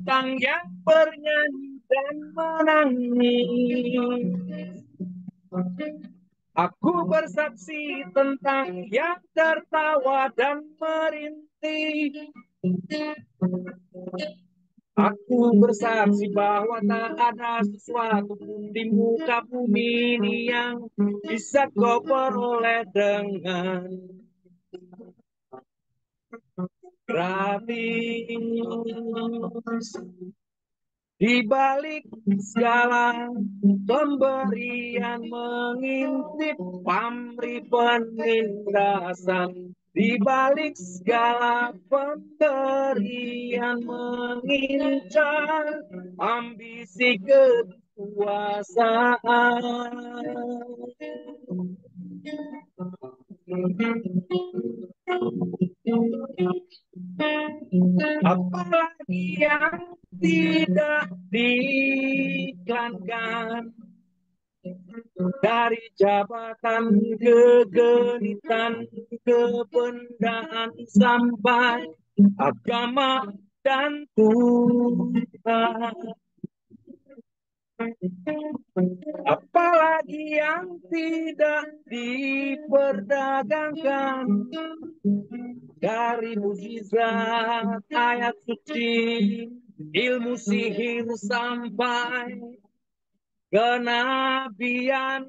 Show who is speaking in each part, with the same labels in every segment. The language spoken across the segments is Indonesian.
Speaker 1: bintang yang bernyanyi dan menangis. Aku bersaksi tentang yang tertawa dan merintih. Aku bersaksi bahwa tak ada sesuatu pun di muka bumi ini yang bisa kau peroleh dengan gratis. Di balik segala pemberian mengintip pamrih penindasan, di balik segala pemberian mengincar ambisi kekuasaan. Apalagi yang tidak diiklankan, dari jabatan kegenitan, kebendaan sampai agama dan Tuhan. Apalagi yang tidak diperdagangkan, dari mukjizat ayat suci, ilmu sihir sampai kenabian.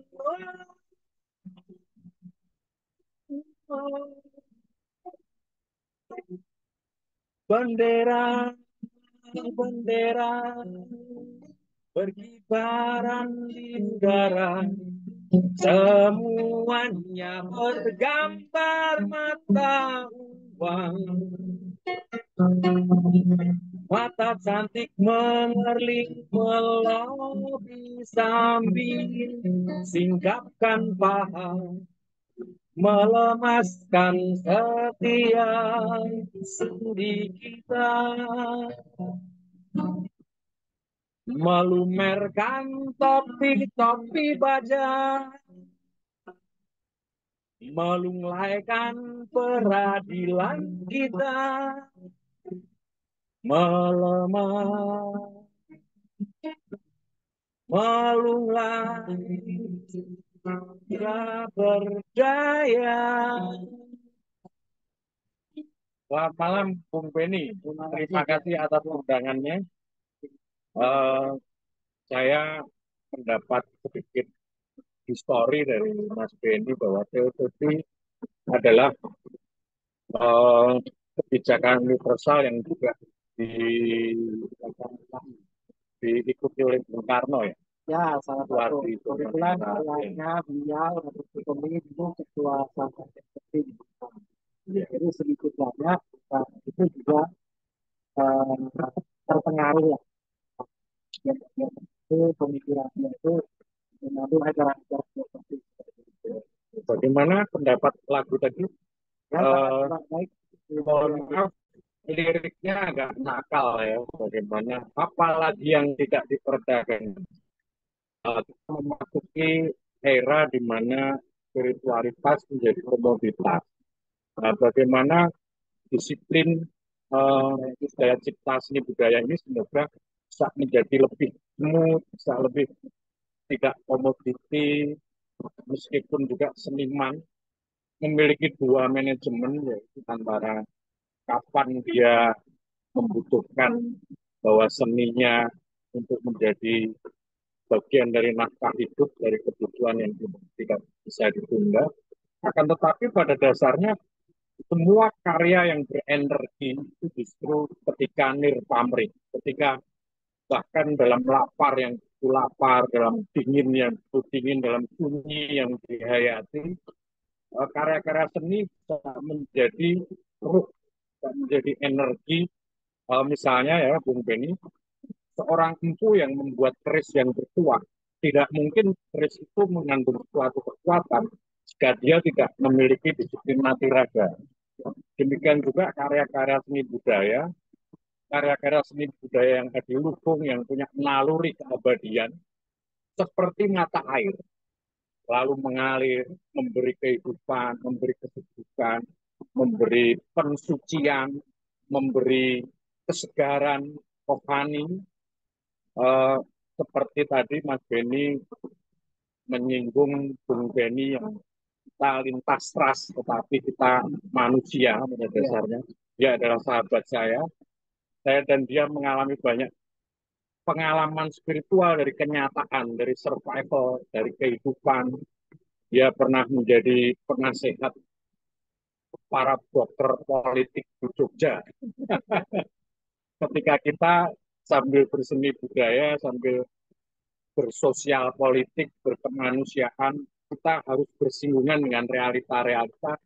Speaker 1: Bendera, bendera berkibaran di udara, semuanya bergambar mata uang. Mata cantik mengerling melobi sambil singkapkan paha, melemaskan setiap sendi kita, melumerkan topi-topi baja, melunglaikan peradilan kita, melemah, melunglai, tidak berdaya. Selamat malam, Bung Beni. Terima kasih atas undangannya. Saya mendapat sedikit histori dari Mas Beni bahwa teotopi adalah kebijakan universal yang juga di, diikuti oleh Bung Karno ya.
Speaker 2: Ya, salah satu. Kebetulan ayahnya beliau atau pemilik itu ketua salah seperti di Jepang. Jadi sedikit banyak itu juga terpengaruh ya. Itu pemikirannya itu mengaruh ajaran-ajaran seperti itu.
Speaker 1: Bagaimana pendapat lagu tadi?
Speaker 2: Ya, sangat baik.
Speaker 1: Mohon maaf, liriknya agak nakal ya. Bagaimana? Apalagi yang tidak diperdagangkan. Kita memasuki era di mana spiritualitas menjadi komoditas. Bagaimana disiplin daya cipta seni budaya ini semoga bisa menjadi lebih smooth, bisa lebih tidak komoditi, meskipun juga seniman memiliki dua manajemen, yaitu antara kapan dia membutuhkan bahwa seninya untuk menjadi bagian dari nafkah hidup, dari kebutuhan yang tidak bisa ditunda. Akan tetapi pada dasarnya semua karya yang berenergi itu justru ketika nirpamrih, ketika bahkan dalam lapar yang itu lapar, dalam dingin yang itu dingin, dalam sunyi yang dihayati, karya-karya seni bisa menjadi ruh, bisa menjadi energi. Misalnya ya Bung Beni, seorang empu yang membuat keris yang bertuah, tidak mungkin keris itu mengandung suatu kekuatan jika dia tidak memiliki disiplin mati raga. Demikian juga karya-karya seni budaya, karya-karya seni budaya yang adiluhung, yang punya naluri keabadian, seperti mata air, lalu mengalir, memberi kehidupan, memberi kesejukan, memberi pensucian, memberi kesegaran, rohani, eh, seperti tadi Mas Beni menyinggung Bung Beni yang kita lintas ras, tetapi kita manusia pada
Speaker 2: Ya,
Speaker 1: dasarnya. Dia adalah sahabat saya. Saya dan dia mengalami banyak pengalaman spiritual dari kenyataan, dari survival, dari kehidupan. Dia pernah menjadi penasehat para dokter politik di Jogja. Ketika kita sambil berseni budaya, sambil bersosial politik, berkemanusiaan, kita harus bersinggungan dengan realita-realita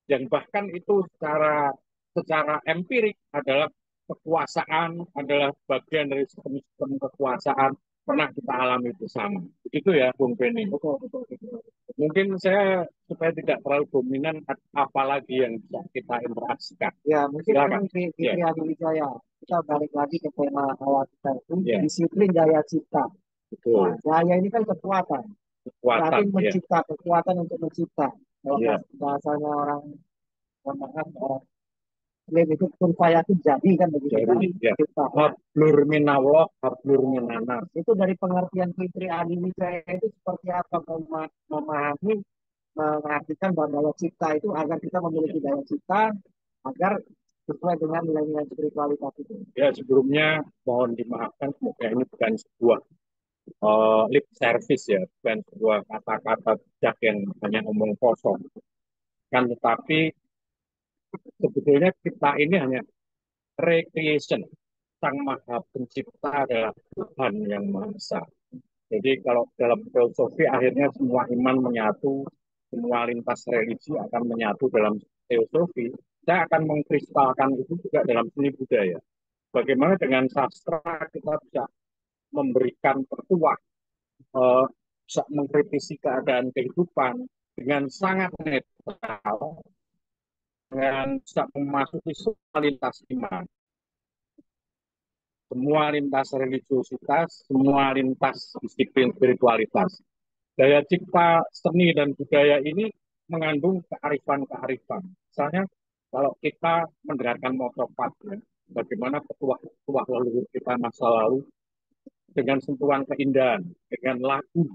Speaker 1: yang bahkan itu secara empirik adalah kekuasaan, adalah bagian dari sistem-sistem kekuasaan pernah kita alami bersama. Begitu ya, Bung Beni.
Speaker 2: betul, betul, betul.
Speaker 1: Mungkin saya supaya tidak terlalu dominan, apalagi yang bisa kita interaksikan.
Speaker 2: Ya, mungkin
Speaker 1: Silakan.
Speaker 2: ini
Speaker 1: Ya,
Speaker 2: Fitri Adi Wijaya. Kita balik lagi ke tema awal kita itu,
Speaker 1: ya,
Speaker 2: disiplin daya cipta. Nah,
Speaker 1: betul.
Speaker 2: daya ini kan kekuatan. Berarti
Speaker 1: Kekuatan, ya,
Speaker 2: mencipta, kekuatan untuk mencipta. Kalau
Speaker 1: ya,
Speaker 2: bahasanya orang, mohon maaf, orang klaim itu kun fayakun jadi kan begitu kan?
Speaker 1: jadi ya.
Speaker 2: Cipta. Nah,
Speaker 1: Hablur minallah, hablur minanas.
Speaker 2: itu dari pengertian Fitri Adi Wijaya itu seperti apa memahami, mengartikan bahwa daya cipta itu agar kita memiliki daya cipta, agar sesuai dengan nilai-nilai spiritualitas itu.
Speaker 1: Ya, sebelumnya mohon dimaafkan, semoga ini bukan sebuah lip service ya, bukan sebuah kata-kata bijak yang hanya omong kosong. Kan tetapi sebetulnya kita ini hanya recreation. Sang Maha Pencipta adalah Tuhan yang Maha Esa. Jadi kalau dalam filosofi akhirnya semua iman menyatu, semua lintas religi akan menyatu dalam teosofi. Saya akan mengkristalkan itu juga dalam seni budaya. Bagaimana dengan sastra kita bisa memberikan petuah, eh, bisa mengkritisi keadaan kehidupan dengan sangat netral, dengan bisa memasuki semua lintas iman, semua lintas religiositas, semua lintas disiplin spiritualitas. Daya cipta seni dan budaya ini mengandung kearifan-kearifan. Misalnya kalau kita mendengarkan motopat, ya, bagaimana petuah-petuah leluhur kita masa lalu dengan sentuhan keindahan, dengan lagu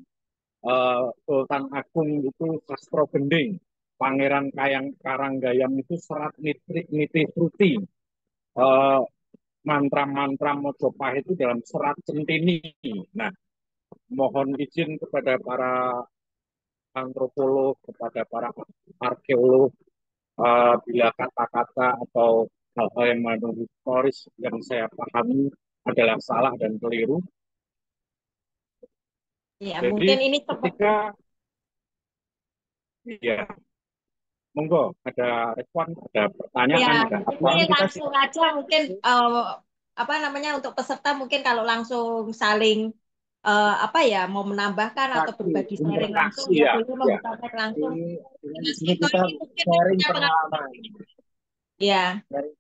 Speaker 1: Sultan Agung itu Sastro Gending, Pangeran Kayang Karanggayam itu serat nitri niti fruti, uh, mantra-mantra Mojopahit itu dalam serat centini. Nah, mohon izin kepada para antropolog, kepada para arkeolog, bila kata-kata atau hal-hal yang mengandung historis yang saya pahami adalah salah dan keliru.
Speaker 3: Ya,
Speaker 1: Jadi
Speaker 3: mungkin ini
Speaker 1: ketika ya monggo ada respon, ada pertanyaan,
Speaker 3: ya,
Speaker 1: ada apa?
Speaker 3: ini
Speaker 2: Kita
Speaker 3: langsung aja mungkin apa namanya untuk peserta mungkin kalau langsung saling apa ya mau menambahkan atau
Speaker 2: interaksi,
Speaker 3: berbagi sharing langsung
Speaker 1: Interaksi
Speaker 3: ya
Speaker 1: ya,
Speaker 3: boleh
Speaker 1: ya.
Speaker 3: membuka mic langsung.
Speaker 2: di
Speaker 3: Mas
Speaker 2: sini
Speaker 3: Vito
Speaker 2: kita
Speaker 3: ini mungkin
Speaker 2: sharing
Speaker 3: punya pengalaman.
Speaker 2: pengalaman
Speaker 3: Ya,
Speaker 2: dari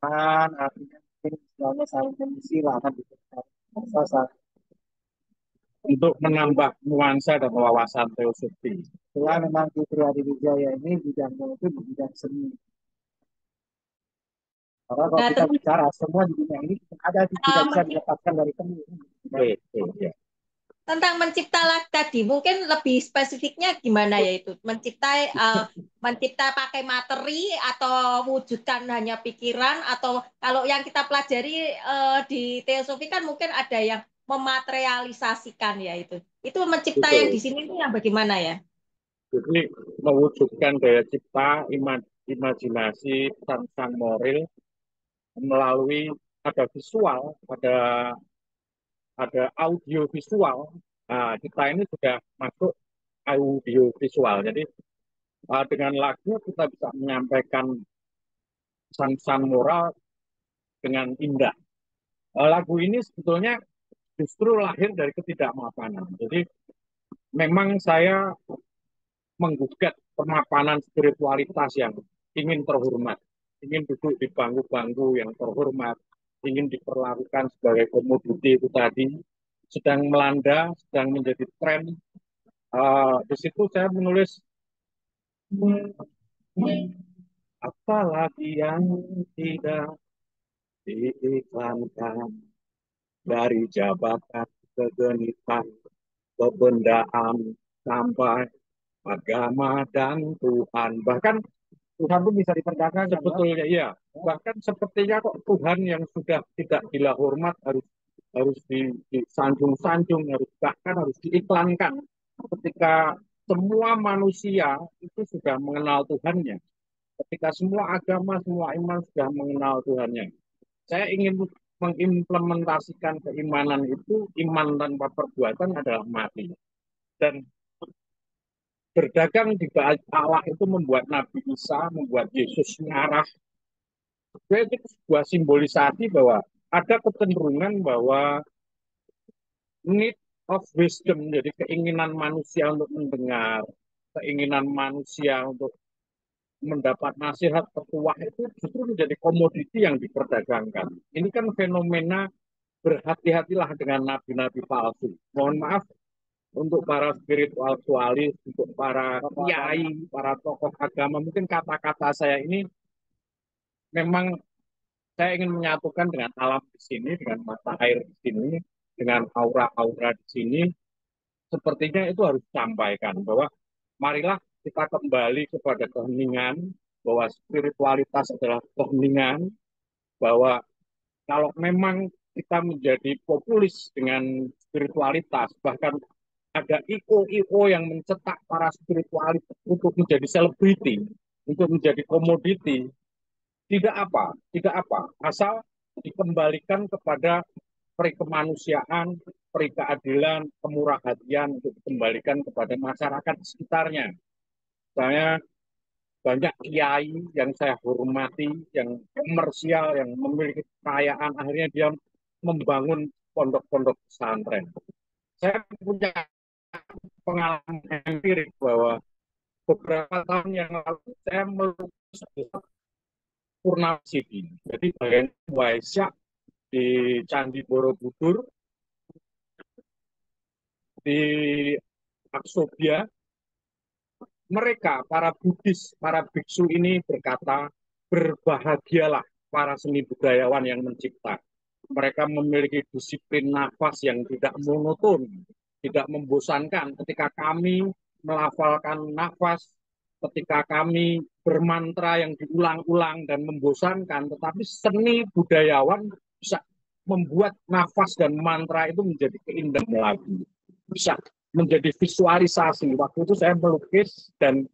Speaker 2: teman, artinya mungkin istilahnya saling mengisi lah kan gitu. Saya
Speaker 1: Untuk menambah nuansa dan wawasan teosofi.
Speaker 2: saya memang Fitri Adi Wijaya ini bidangnya itu di bidang seni. Karena kalau
Speaker 3: nah
Speaker 2: kita
Speaker 3: tentu
Speaker 2: bicara semua di dunia ini ada tidak bisa dilepaskan dari seni.
Speaker 1: Ya.
Speaker 3: tentang mencipta tadi mungkin lebih spesifiknya gimana ya itu mencipta pakai materi atau wujudkan hanya pikiran atau kalau yang kita pelajari di teosofi kan mungkin ada yang mematerialisasikan ya itu mencipta yang di
Speaker 1: Betul.
Speaker 3: sini itu yang bagaimana ya.
Speaker 1: Jadi mewujudkan daya cipta, imajinasi, sang moral melalui ada visual, ada audio visual. Nah, kita ini sudah masuk audio visual. Jadi dengan lagu kita bisa menyampaikan pesan-pesan moral dengan indah. Lagu ini sebetulnya justru lahir dari ketidakmapanan. Jadi memang saya menggugat pemapanan spiritualitas yang ingin terhormat, ingin duduk di bangku-bangku yang terhormat, ingin diperlakukan sebagai komoditi itu tadi, sedang melanda, sedang menjadi tren. Di situ saya menulis apalagi yang tidak diiklankan. dari jabatan, kegenitan, kebendaan, sampai agama dan Tuhan. Bahkan
Speaker 2: Tuhan pun bisa diperdagangkan ya.
Speaker 1: sebetulnya ya, bahkan sepertinya kok Tuhan yang sudah tidak gila hormat harus harus disanjung-sanjung, harus bahkan harus diiklankan ketika semua manusia itu sudah mengenal Tuhannya. Ketika semua agama, semua iman sudah mengenal Tuhannya. Saya ingin mengimplementasikan keimanan itu, iman tanpa perbuatan adalah mati. Dan berdagang di bait Allah itu membuat Nabi Isa, membuat Yesus marah. Itu sebuah simbolisasi bahwa ada kecenderungan bahwa need of wisdom, jadi keinginan manusia untuk mendengar, keinginan manusia untuk mendapat nasihat petuah itu justru menjadi komoditi yang diperdagangkan. Ini kan fenomena berhati-hatilah dengan nabi-nabi palsu. Mohon maaf untuk para spiritualis, untuk para kiai, para tokoh agama, mungkin kata-kata saya ini memang saya ingin menyatukan dengan alam di sini, dengan mata air di sini, dengan aura-aura di sini. Sepertinya itu harus disampaikan bahwa marilah kita kembali kepada keheningan, bahwa spiritualitas adalah keheningan, bahwa kalau memang kita menjadi populis dengan spiritualitas, bahkan ada IO-IO yang mencetak para spiritualis untuk menjadi selebriti, untuk menjadi komoditi, tidak apa, asal dikembalikan kepada peri kemanusiaan, peri keadilan, kemurah hatian untuk dikembalikan kepada masyarakat sekitarnya. Saya banyak kiai yang saya hormati, yang komersial, yang memiliki kekayaan, akhirnya dia membangun pondok-pondok pesantren. Saya punya pengalaman empirik bahwa beberapa tahun yang lalu saya melukis Purnama Sidi. Jadi bagian Waisak di Candi Borobudur, di Aksobia, mereka, para Buddhis, para biksu ini berkata, berbahagialah para seni budayawan yang mencipta. Mereka memiliki disiplin nafas yang tidak monoton, tidak membosankan. Ketika kami melafalkan nafas, ketika kami bermantra yang diulang-ulang dan membosankan, tetapi seni budayawan bisa membuat nafas dan mantra itu menjadi keindahan lagi. Bisa menjadi visualisasi. Waktu itu saya melukis dan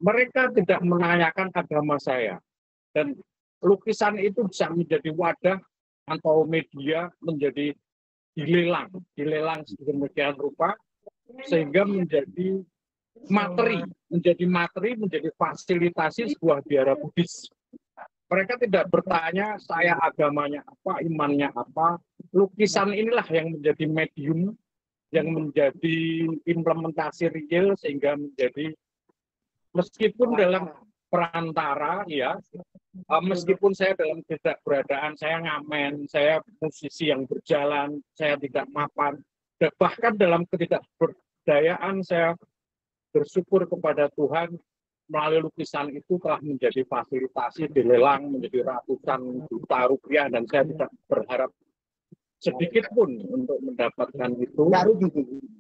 Speaker 1: mereka tidak menanyakan agama saya. Dan lukisan itu bisa menjadi wadah atau media menjadi dilelang sedemikian rupa sehingga menjadi materi, menjadi fasilitasi sebuah biara Buddhis. Mereka tidak bertanya saya agamanya apa, imannya apa. Lukisan inilah yang menjadi medium, yang menjadi implementasi real sehingga menjadi meskipun dalam perantara ya, meskipun saya dalam ketidakberadaan, saya ngamen, saya musisi yang berjalan, saya tidak mapan, bahkan dalam ketidakberdayaan saya bersyukur kepada Tuhan melalui lukisan itu telah menjadi fasilitasi dilelang menjadi ratusan juta rupiah dan saya tidak berharap sedikit pun untuk mendapatkan itu.
Speaker 2: Nggak rugi.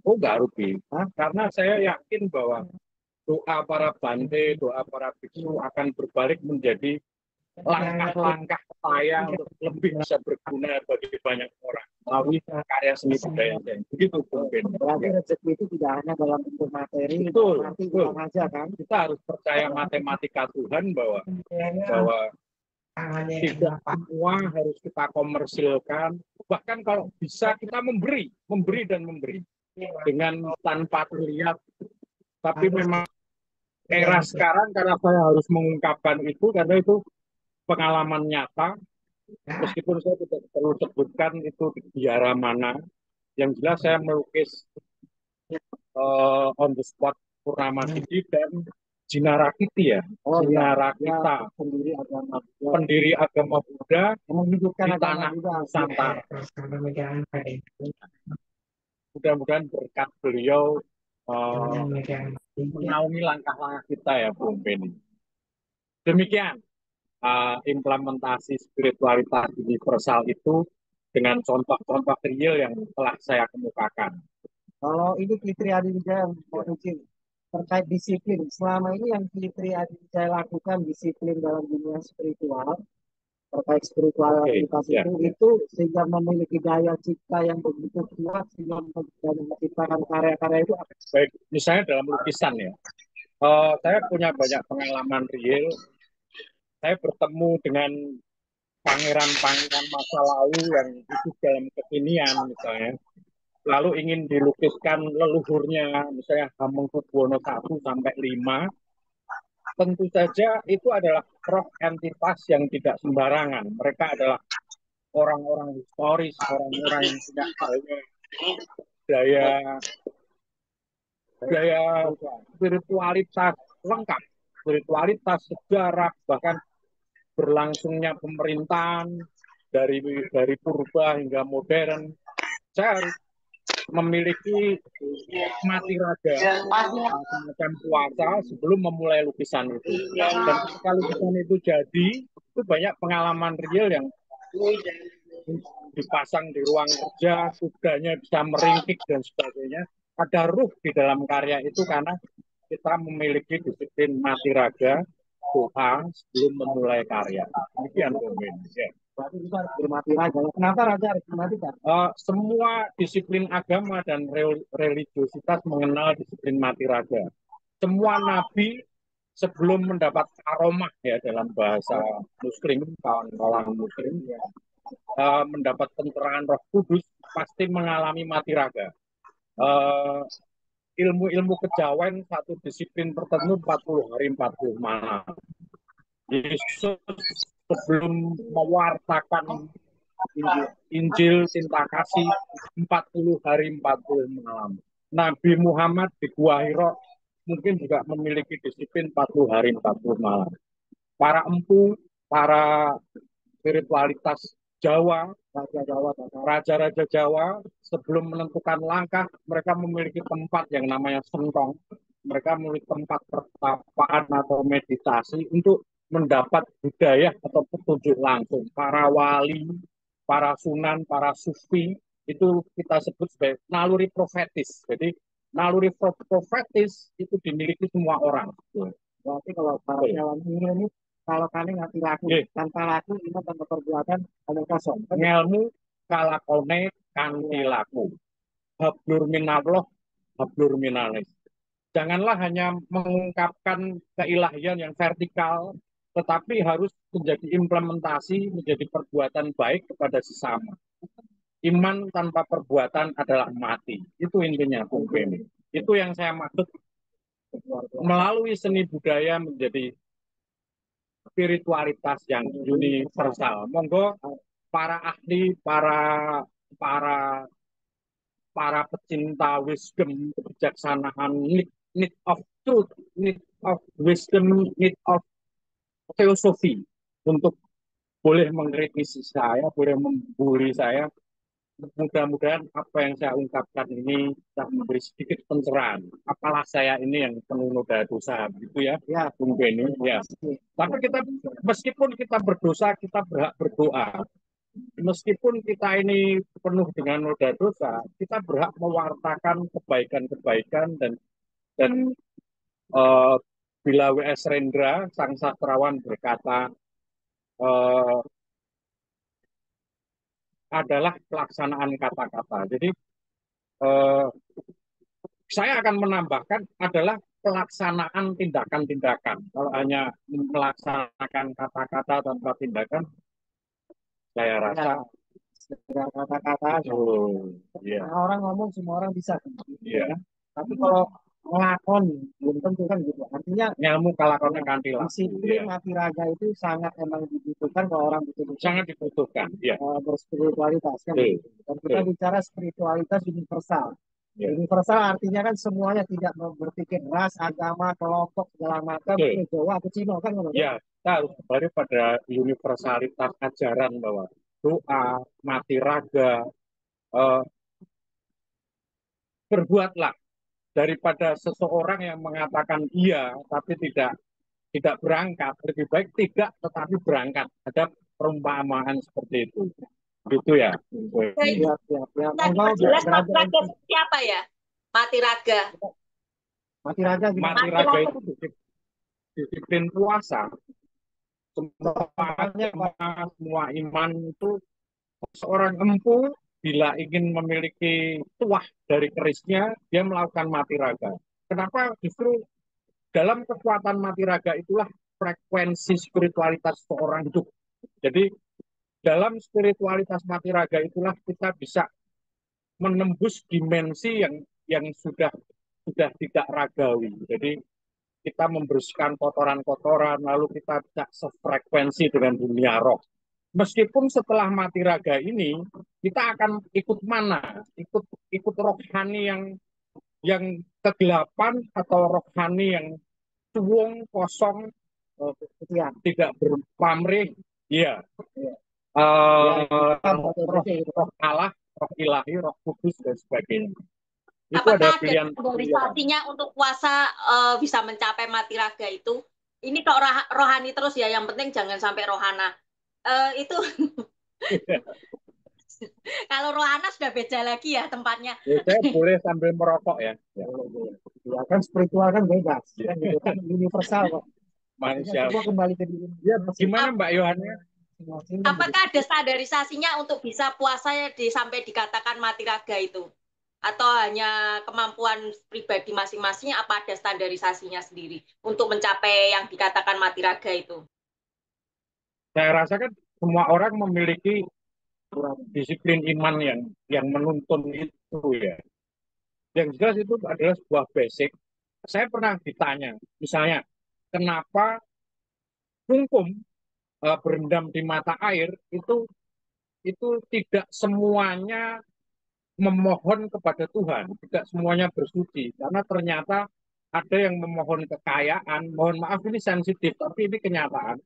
Speaker 1: Oh, nggak rugi. Karena saya yakin bahwa doa para bante, doa para biksu akan berbalik menjadi langkah-langkah saya untuk lebih bisa berguna bagi banyak orang melalui karya seni budaya saya. Begitu, Bung Ben.
Speaker 2: Berarti rezeki itu tidak hanya dalam bentuk materi,
Speaker 1: Betul,
Speaker 2: nanti
Speaker 1: betul.
Speaker 2: uang aja kan.
Speaker 1: Kita harus percaya matematika Tuhan bahwa tidak semua harus kita komersilkan. Bahkan kalau bisa kita memberi dan memberi dengan tanpa terlihat. Tapi memang era sekarang karena saya harus mengungkapkan itu karena itu pengalaman nyata. Meskipun saya tidak perlu sebutkan itu di biara mana. Yang jelas saya melukis on the spot Purnama Sidi dan Jinarakiti ya. Jinarakita, pendiri agama Buddha
Speaker 2: menghidupkan
Speaker 1: di
Speaker 2: agama
Speaker 1: tanah
Speaker 2: juga.
Speaker 1: Nusantara. Mudah-mudahan berkat beliau menaungi langkah-langkah kita ya, Bung Beni. Demikian implementasi spiritualitas universal itu dengan contoh-contoh real yang telah saya kemukakan.
Speaker 2: Kalau ini Fitri Adinjaya mau izin terkait disiplin. Selama ini yang Fitri Adinjaya lakukan disiplin dalam dunia spiritual, terkait spiritualitas
Speaker 1: Ya,
Speaker 2: itu sehingga memiliki daya cipta yang begitu kuat sehingga menciptakan karya-karya itu
Speaker 1: baik. Misalnya dalam lukisan ya, saya punya banyak pengalaman real. Saya bertemu dengan pangeran-pangeran masa lalu yang hidup dalam kekinian misalnya, lalu ingin dilukiskan leluhurnya, misalnya Hamengkubuwono I sampai 5. Tentu saja itu adalah roh entitas yang tidak sembarangan. Mereka adalah orang-orang historis, orang-orang yang punya daya daya spiritualitas lengkap, spiritualitas, sejarah, bahkan berlangsungnya pemerintahan dari purba hingga modern. Saya harus memiliki mati raga semacam puasa sebelum memulai lukisan itu. Dan ketika lukisan itu jadi, itu banyak pengalaman real yang dipasang di ruang kerja, kudanya bisa meringkik dan sebagainya. Ada ruh di dalam karya itu karena kita memiliki disiplin mati raga, doa sebelum memulai karya. Demikian mungkin. Ya.
Speaker 2: berarti kita harus bermati raga. Kenapa raja harus bermati raga?
Speaker 1: Semua disiplin agama dan religiositas mengenal disiplin mati raga. Semua nabi sebelum mendapat aromah ya dalam bahasa Muslim, kawan-kawan Muslim, mendapat pencerahan Roh Kudus pasti mengalami mati raga. Ilmu-ilmu kejawen satu disiplin tertentu 40 hari 40 malam. Yesus sebelum mewartakan Injil cinta kasih 40 hari 40 malam. Nabi Muhammad di Gua Hira mungkin juga memiliki disiplin 40 hari 40 malam. Para empu, para spiritualitas Jawa, raja-raja Jawa sebelum menentukan langkah, mereka memiliki tempat yang namanya sentong. Mereka memiliki tempat pertapaan atau meditasi untuk mendapat budaya atau petunjuk langsung. Para wali, para sunan, para sufi, itu kita sebut sebagai naluri profetis. Jadi naluri profetis itu dimiliki semua orang.
Speaker 2: Berarti kalau para jalan ini kalau kalian ngerti laku tanpa laku ini tanpa perbuatan hanya kosong.
Speaker 1: Ngelmu kalakone kanthi laku. Hablur minallah, hablur minalis. Janganlah hanya mengungkapkan keilahian yang vertikal, tetapi harus menjadi implementasi, menjadi perbuatan baik kepada sesama. Iman tanpa perbuatan adalah mati. Itu intinya, Bung Beni. Itu yang saya maksud melalui seni budaya menjadi spiritualitas yang universal. Monggo para ahli, para para pecinta wisdom, kebijaksanaan, need of truth, need of wisdom, need of teosofi untuk boleh mengkritisi saya, boleh membuli saya. Mudah-mudahan apa yang saya ungkapkan ini bisa memberi sedikit pencerahan. Apalah saya ini yang penuh noda dosa, gitu ya, Bung Beni. Ya. Tapi kita, meskipun kita berdosa, kita berhak berdoa. Meskipun kita ini penuh dengan noda dosa, kita berhak mewartakan kebaikan-kebaikan dan bila W.S. Rendra, sang sastrawan berkata, adalah pelaksanaan kata-kata. Jadi saya akan menambahkan adalah pelaksanaan tindakan-tindakan. Kalau hanya melaksanakan kata-kata tanpa tindakan, saya rasa
Speaker 2: kata-kata orang ngomong semua orang bisa. Tapi kalau ngelakon belum tentu kan gitu. Artinya
Speaker 1: ilmu kalakone kanthi laku.
Speaker 2: Disiplin mati raga itu sangat emang dibutuhkan kalau orang betul-betul
Speaker 1: sangat dibutuhkan.
Speaker 2: Berspiritualitas kan. Dan kita bicara spiritualitas universal. Universal artinya kan semuanya tidak berpikir ras, agama, kelompok segala macam, Jawa atau Cina kan.
Speaker 1: Ya, kita harus kembali pada universalitas ajaran bahwa doa, mati raga, berbuatlah daripada seseorang yang mengatakan iya tapi tidak berangkat, lebih baik tidak tetapi berangkat. Ada perumpamaan seperti itu. gitu ya.
Speaker 3: Baik,
Speaker 2: Siap, siap, siap.
Speaker 3: tadi
Speaker 2: Monggo
Speaker 3: jelas mati
Speaker 2: Brother
Speaker 3: raga
Speaker 2: Eki.
Speaker 3: seperti apa ya? Mati raga.
Speaker 2: Mati raga gimana?
Speaker 1: Mati
Speaker 3: Mati
Speaker 1: raga
Speaker 3: raga
Speaker 1: itu disiplin puasa.
Speaker 2: Contohnya Pak.
Speaker 1: Semua iman itu seorang empu bila ingin memiliki tuah dari kerisnya, dia melakukan mati raga. Kenapa? Justru dalam kekuatan mati raga itulah frekuensi spiritualitas seorang hidup. Jadi dalam spiritualitas mati raga itulah kita bisa menembus dimensi yang sudah tidak ragawi. Jadi kita membersihkan kotoran-kotoran, lalu kita tidak sefrekuensi dengan dunia roh. Meskipun setelah mati raga ini, kita akan ikut mana? Ikut rohani yang kegelapan atau rohani yang suwung, kosong, tidak berpamrih. Iya. Roh Allah, roh ilahi, roh kudus, dan sebagainya. Itu ada
Speaker 3: Apakah ada
Speaker 1: pilihan.
Speaker 3: standarisasinya untuk puasa bisa mencapai mati raga itu? Ini kok rohani terus ya, yang penting jangan sampai rohana. Itu kalau rohana sudah beda lagi ya tempatnya.
Speaker 1: Ya, saya boleh sambil merokok ya.
Speaker 2: Ya kan spiritual kan bebas, kan gitu kan universal kok.
Speaker 1: Manusia.
Speaker 2: Semua kembali ke diri.
Speaker 1: Ya, gimana Mbak Yohana?
Speaker 3: Apakah ada standarisasinya untuk bisa puasa sampai dikatakan mati raga itu? Atau hanya kemampuan pribadi masing-masing, apa ada standarisasinya sendiri untuk mencapai yang dikatakan mati raga itu?
Speaker 1: Saya rasa kan semua orang memiliki disiplin iman yang menuntun itu ya. Yang jelas itu adalah sebuah basic. Saya pernah ditanya, misalnya, kenapa kungkum berendam di mata air itu tidak semuanya memohon kepada Tuhan, tidak semuanya bersuci, karena ternyata ada yang memohon kekayaan. Mohon maaf ini sensitif, tapi ini kenyataan.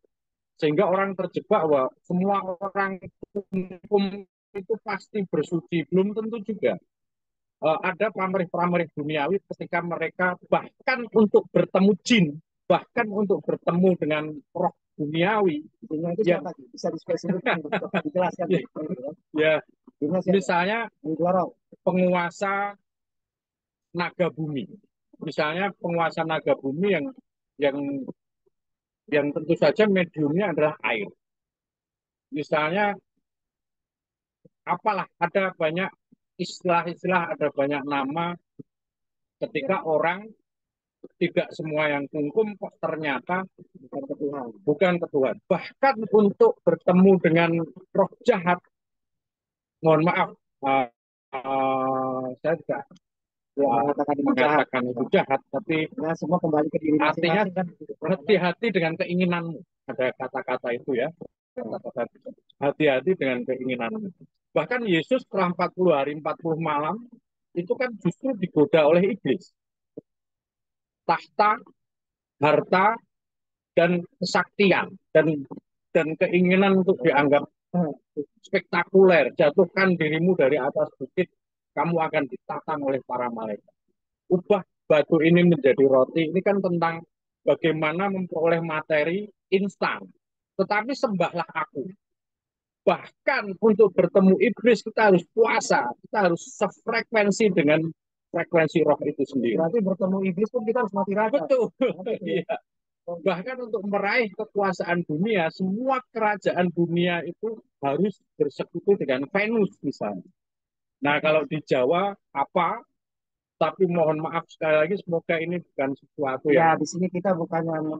Speaker 1: Sehingga orang terjebak bahwa semua orang hukum itu pasti bersuci. Belum tentu juga. Ada pamrih-pamrih duniawi ketika mereka bahkan untuk bertemu jin, bahkan untuk bertemu dengan roh duniawi.
Speaker 2: Jinnya itu
Speaker 1: yang
Speaker 2: siapa? Bisa dispesifikkan, dijelaskan.
Speaker 1: ya,
Speaker 2: Jinnya siapa?
Speaker 1: misalnya penguasa naga bumi. Misalnya penguasa naga bumi yang yang tentu saja mediumnya adalah air. Misalnya apalah, ada banyak istilah-istilah, ada banyak nama ketika orang tidak semua yang kungkum kok ternyata bukan ke Tuhan. Bahkan untuk bertemu dengan roh jahat, mohon maaf, saya tidak mengatakan itu jahat, tapi
Speaker 2: semua kembali ke diri
Speaker 1: artinya
Speaker 2: masing-masing kan.
Speaker 1: hati-hati dengan keinginanmu. Ada kata-kata itu ya. Hati-hati dengan keinginanmu. Bahkan Yesus setelah 40 hari 40 malam itu kan justru digoda oleh iblis. Tahta, harta, dan kesaktian dan keinginan untuk dianggap spektakuler, jatuhkan dirimu dari atas bukit, kamu akan ditatang oleh para malaikat. Ubah batu ini menjadi roti, ini kan tentang bagaimana memperoleh materi instan. Tetapi sembahlah aku. Bahkan untuk bertemu iblis kita harus puasa, kita harus sefrekuensi dengan frekuensi roh itu sendiri.
Speaker 2: Berarti bertemu iblis pun kita harus mati raga.
Speaker 1: Betul. Iya. Bahkan untuk meraih kekuasaan dunia, semua kerajaan dunia itu harus bersekutu dengan Venus misalnya. Nah kalau di Jawa apa? Tapi mohon maaf sekali lagi, semoga ini bukan sesuatu
Speaker 2: Ya,
Speaker 1: yang
Speaker 2: di sini kita bukannya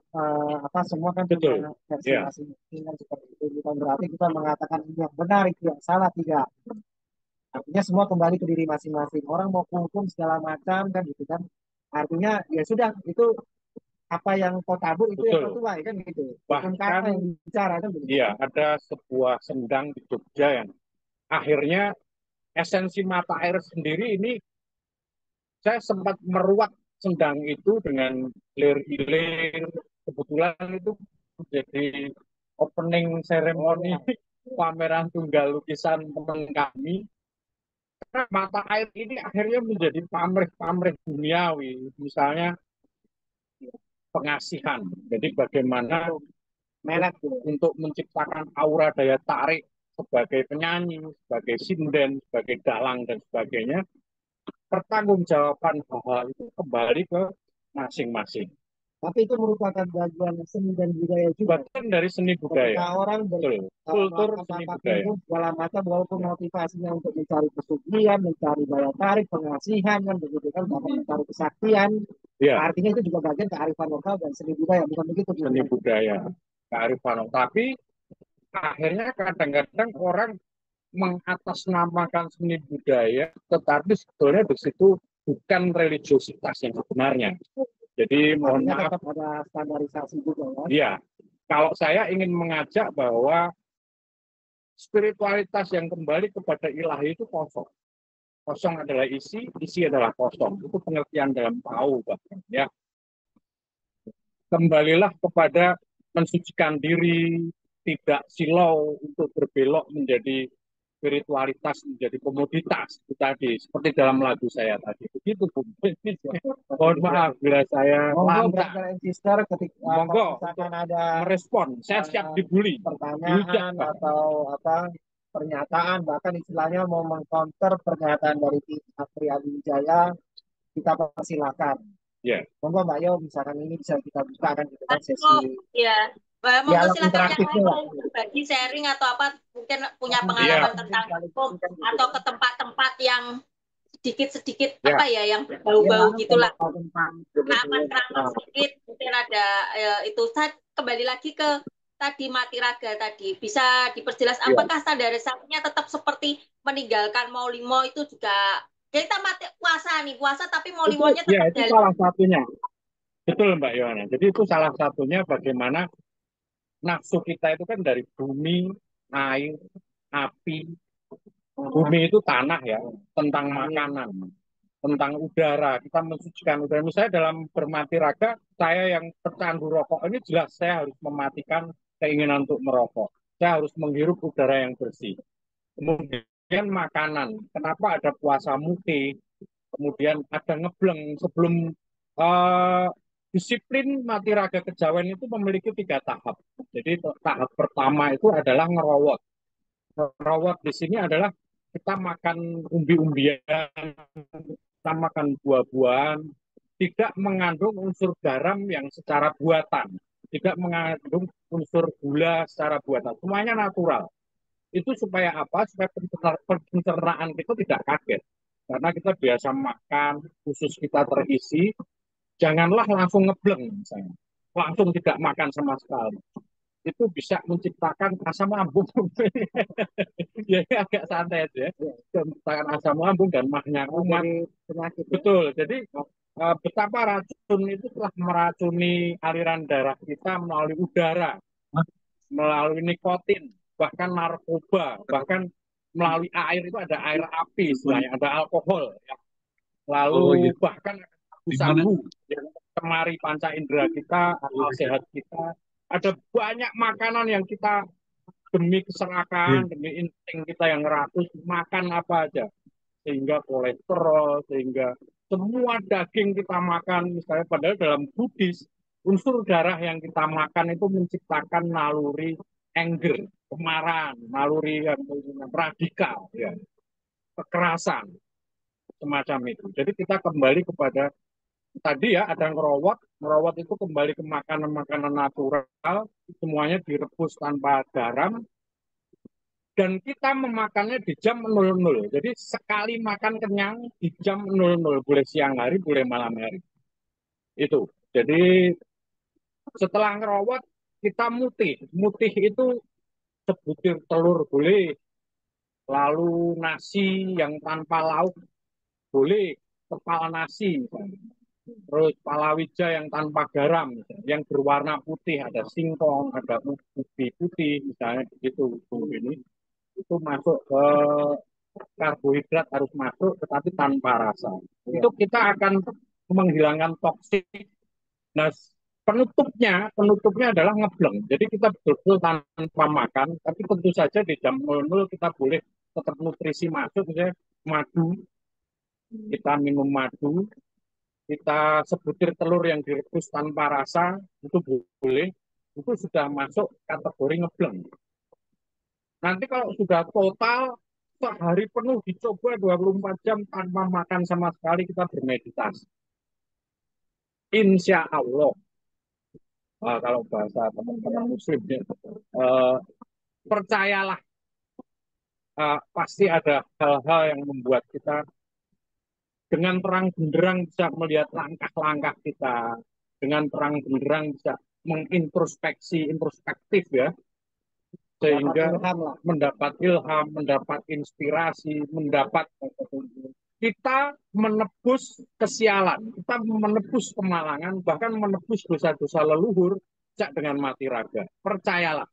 Speaker 2: semua kan
Speaker 1: betul.
Speaker 2: punya versi
Speaker 1: Ya.
Speaker 2: masing-masing kan seperti itu. Bukan berarti kita mengatakan ini yang benar, itu yang salah, tidak. Artinya semua kembali ke diri masing-masing. Orang mau hukum segala macam kan gitu kan. Artinya ya sudah, itu apa yang kau tabur itu yang kau
Speaker 1: Betul.
Speaker 2: tuai kan gitu.
Speaker 1: Bahkan
Speaker 2: kata yang bicara kan begitu.
Speaker 1: iya, ada sebuah sendang di Jogja yang akhirnya esensi mata air sendiri ini, saya sempat meruat sendang itu dengan lir-ilir. Kebetulan itu menjadi opening seremoni pameran tunggal lukisan teman kami. Karena mata air ini akhirnya menjadi pamrih-pamrih duniawi. Misalnya pengasihan. Jadi bagaimana
Speaker 2: Merek
Speaker 1: untuk menciptakan aura daya tarik sebagai penyanyi, sebagai sinden, sebagai dalang dan sebagainya, pertanggungjawaban hal itu kembali ke masing-masing.
Speaker 2: Tapi itu merupakan bagian seni dan budaya juga.
Speaker 1: Bagian dari seni
Speaker 2: Ketika
Speaker 1: budaya.
Speaker 2: orang
Speaker 1: Betul. Kultur
Speaker 2: melakukan
Speaker 1: seni
Speaker 2: apapun
Speaker 1: budaya.
Speaker 2: itu segala macam, walaupun motivasinya untuk mencari kesugihan, mencari daya tarik, pengasihan, kan begitu kan, bahkan mencari kesaktian.
Speaker 1: Ya,
Speaker 2: Artinya itu juga bagian kearifan lokal dan seni budaya, bukan begitu?
Speaker 1: seni budaya, kearifan. Tapi akhirnya kadang-kadang orang mengatasnamakan seni budaya, tetapi sebetulnya di situ bukan religiositas yang sebenarnya. Jadi mohon
Speaker 2: Artinya
Speaker 1: maaf,
Speaker 2: tetap ada standarisasi juga ya.
Speaker 1: ya, kalau saya ingin mengajak bahwa spiritualitas yang kembali kepada ilahi itu kosong. Kosong adalah isi adalah kosong. Itu pengertian dalam tahu bahkan ya. Kembalilah kepada mensucikan diri, tidak silau untuk berbelok menjadi spiritualitas, menjadi komoditas itu tadi, seperti dalam lagu saya tadi. Begitu, Bu. Mohon maaf bila saya
Speaker 2: Monggo
Speaker 1: lancar.
Speaker 2: brother and sister, ketika
Speaker 1: Monggo
Speaker 2: misalkan ada
Speaker 1: merespon, saya siap dibully,
Speaker 2: pertanyaan
Speaker 1: dihujat,
Speaker 2: atau apa pernyataan, bahkan istilahnya mau mengcounter pernyataan dari pihak Tri Adi Wijaya, kita persilakan.
Speaker 1: ya.
Speaker 2: Monggo Mbak Yo, misalkan ini bisa kita buka kan gitu kan
Speaker 3: Oh,
Speaker 2: sesi
Speaker 3: ya. Monggo
Speaker 2: dialog
Speaker 3: silakan yang
Speaker 2: interaktifnya
Speaker 3: lain
Speaker 2: lah.
Speaker 3: mau berbagi sharing atau apa mungkin punya
Speaker 2: Mungkin
Speaker 3: pengalaman
Speaker 1: Iya.
Speaker 3: tentang
Speaker 2: sekali
Speaker 3: hukum
Speaker 2: kan gitu
Speaker 3: atau
Speaker 2: kan.
Speaker 3: ke tempat-tempat yang sedikit-sedikit
Speaker 1: Ya.
Speaker 3: apa ya yang
Speaker 2: Ya,
Speaker 3: berbau-bau gitulah.
Speaker 2: tentang
Speaker 3: Keramat-keramat sedikit mungkin ada itu. Saya kembali lagi ke tadi mati raga tadi. Bisa diperjelas
Speaker 1: Ya.
Speaker 3: apakah standarisasinya tetap seperti meninggalkan mau limo itu juga kita mati puasa nih, puasa tapi mau limonya
Speaker 1: Ya,
Speaker 3: tetap
Speaker 1: itu
Speaker 3: dalam.
Speaker 1: salah satunya. Betul Mbak Yohana. Jadi itu salah satunya bagaimana nafsu kita itu kan dari bumi, air, api. Bumi itu tanah ya, tentang makanan, tentang udara. Kita mensucikan udara. Misalnya dalam bermati raga, saya yang pecandu rokok ini jelas saya harus mematikan keinginan untuk merokok. Saya harus menghirup udara yang bersih. Kemudian makanan. Kenapa ada puasa muti? Kemudian ada ngebleng. Sebelum eh, disiplin mati raga kejawen itu memiliki 3 tahap. Jadi tahap pertama itu adalah ngerowot. Ngerowot di sini adalah kita makan umbi-umbian, kita makan buah-buahan, tidak mengandung unsur garam yang secara buatan, tidak mengandung unsur gula secara buatan, semuanya natural. Itu supaya apa? Supaya pencernaan kita tidak kaget. Karena kita biasa makan, khusus kita terisi, janganlah langsung ngebleng misalnya. Langsung tidak makan sama sekali. Itu bisa menciptakan asam lambung. Ya agak santai aja. Menciptakan asam lambung dan mahnya kumat.
Speaker 2: penyakit.
Speaker 1: Betul. Jadi betapa racun itu telah meracuni aliran darah kita melalui udara, melalui nikotin, bahkan narkoba, bahkan melalui air itu ada air api, istilahnya ada alkohol, ya. Lalu bahkan sabu yang kemari panca indera kita, akal sehat kita. Ada banyak makanan yang kita demi keserakahan, demi insting kita yang ratus makan apa aja, sehingga kolesterol, sehingga semua daging kita makan, misalnya padahal dalam Buddhis unsur darah yang kita makan itu menciptakan naluri anger, kemarahan, naluri yang radikal, ya, kekerasan semacam itu. Jadi kita kembali kepada tadi ya ada ngerowot, ngerowot itu kembali ke makanan-makanan natural, semuanya direbus tanpa garam, dan kita memakannya di jam 00. Jadi sekali makan kenyang di jam 00, boleh siang hari, boleh malam hari. Itu. Jadi setelah ngerowot kita mutih. Mutih itu sebutir telur boleh, lalu nasi yang tanpa lauk boleh, kepala nasi misalnya. Terus palawija yang tanpa garam, misalnya, yang berwarna putih, ada singkong, ada ubi putih, misalnya begitu. Ini itu masuk ke karbohidrat harus masuk, tetapi tanpa rasa. Itu kita akan menghilangkan toksik. Nah, penutupnya adalah ngebleng. Jadi kita betul-betul tanpa makan, tapi tentu saja di jam 00 kita boleh tetap nutrisi masuk, misalnya madu, kita minum madu, kita sebutir telur yang direbus tanpa rasa, itu boleh, itu sudah masuk kategori ngebleng. Nanti kalau sudah total sehari penuh dicoba 24 jam tanpa makan sama sekali kita bermeditasi. Insya Allah, kalau bahasa teman-teman muslim ya, percayalah, pasti ada hal-hal yang membuat kita dengan terang benderang bisa melihat langkah-langkah kita, dengan terang benderang bisa introspektif ya, sehingga mendapat ilham, mendapat inspirasi, mendapat kita menebus kesialan, kita menebus kemalangan, bahkan menebus dosa-dosa leluhur dengan mati raga. Percayalah.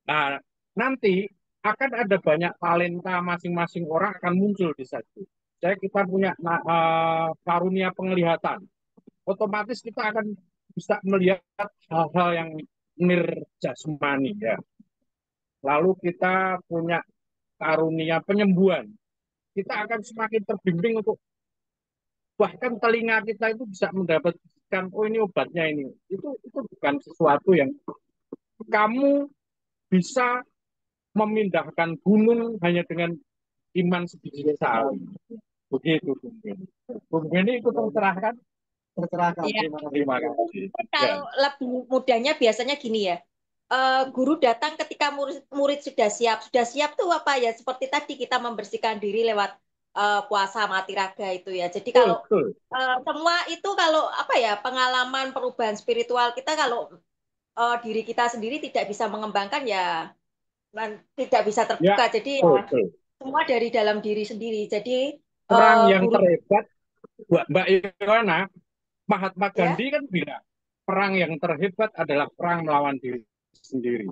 Speaker 1: Nah, nanti akan ada banyak talenta masing-masing orang akan muncul di situ. Kita punya karunia penglihatan. Otomatis kita akan bisa melihat hal-hal yang nirjasmani ya. Lalu kita punya karunia penyembuhan. Kita akan semakin terbimbing untuk bahkan telinga kita itu bisa mendapatkan, oh ini obatnya ini. Itu bukan sesuatu yang kamu bisa memindahkan gunung hanya dengan iman sebiji sawi. Begitu Bung Beni ikut tercerahkan.
Speaker 2: Tercerahkan.
Speaker 3: Ya.
Speaker 1: Terima kasih.
Speaker 3: Kalau lebih mudahnya biasanya gini ya, guru datang ketika murid sudah siap. Sudah siap tuh apa ya? Seperti tadi kita membersihkan diri lewat puasa mati raga itu ya. Jadi kalau semua itu kalau apa ya, pengalaman perubahan spiritual kita kalau diri kita sendiri tidak bisa mengembangkan ya tidak bisa terbuka.
Speaker 1: Ya,
Speaker 3: jadi ya semua dari dalam diri sendiri. Jadi
Speaker 1: perang yang terhebat buat Mbak Iwana, Mahatma Gandhi kan bilang perang yang terhebat adalah perang melawan diri sendiri.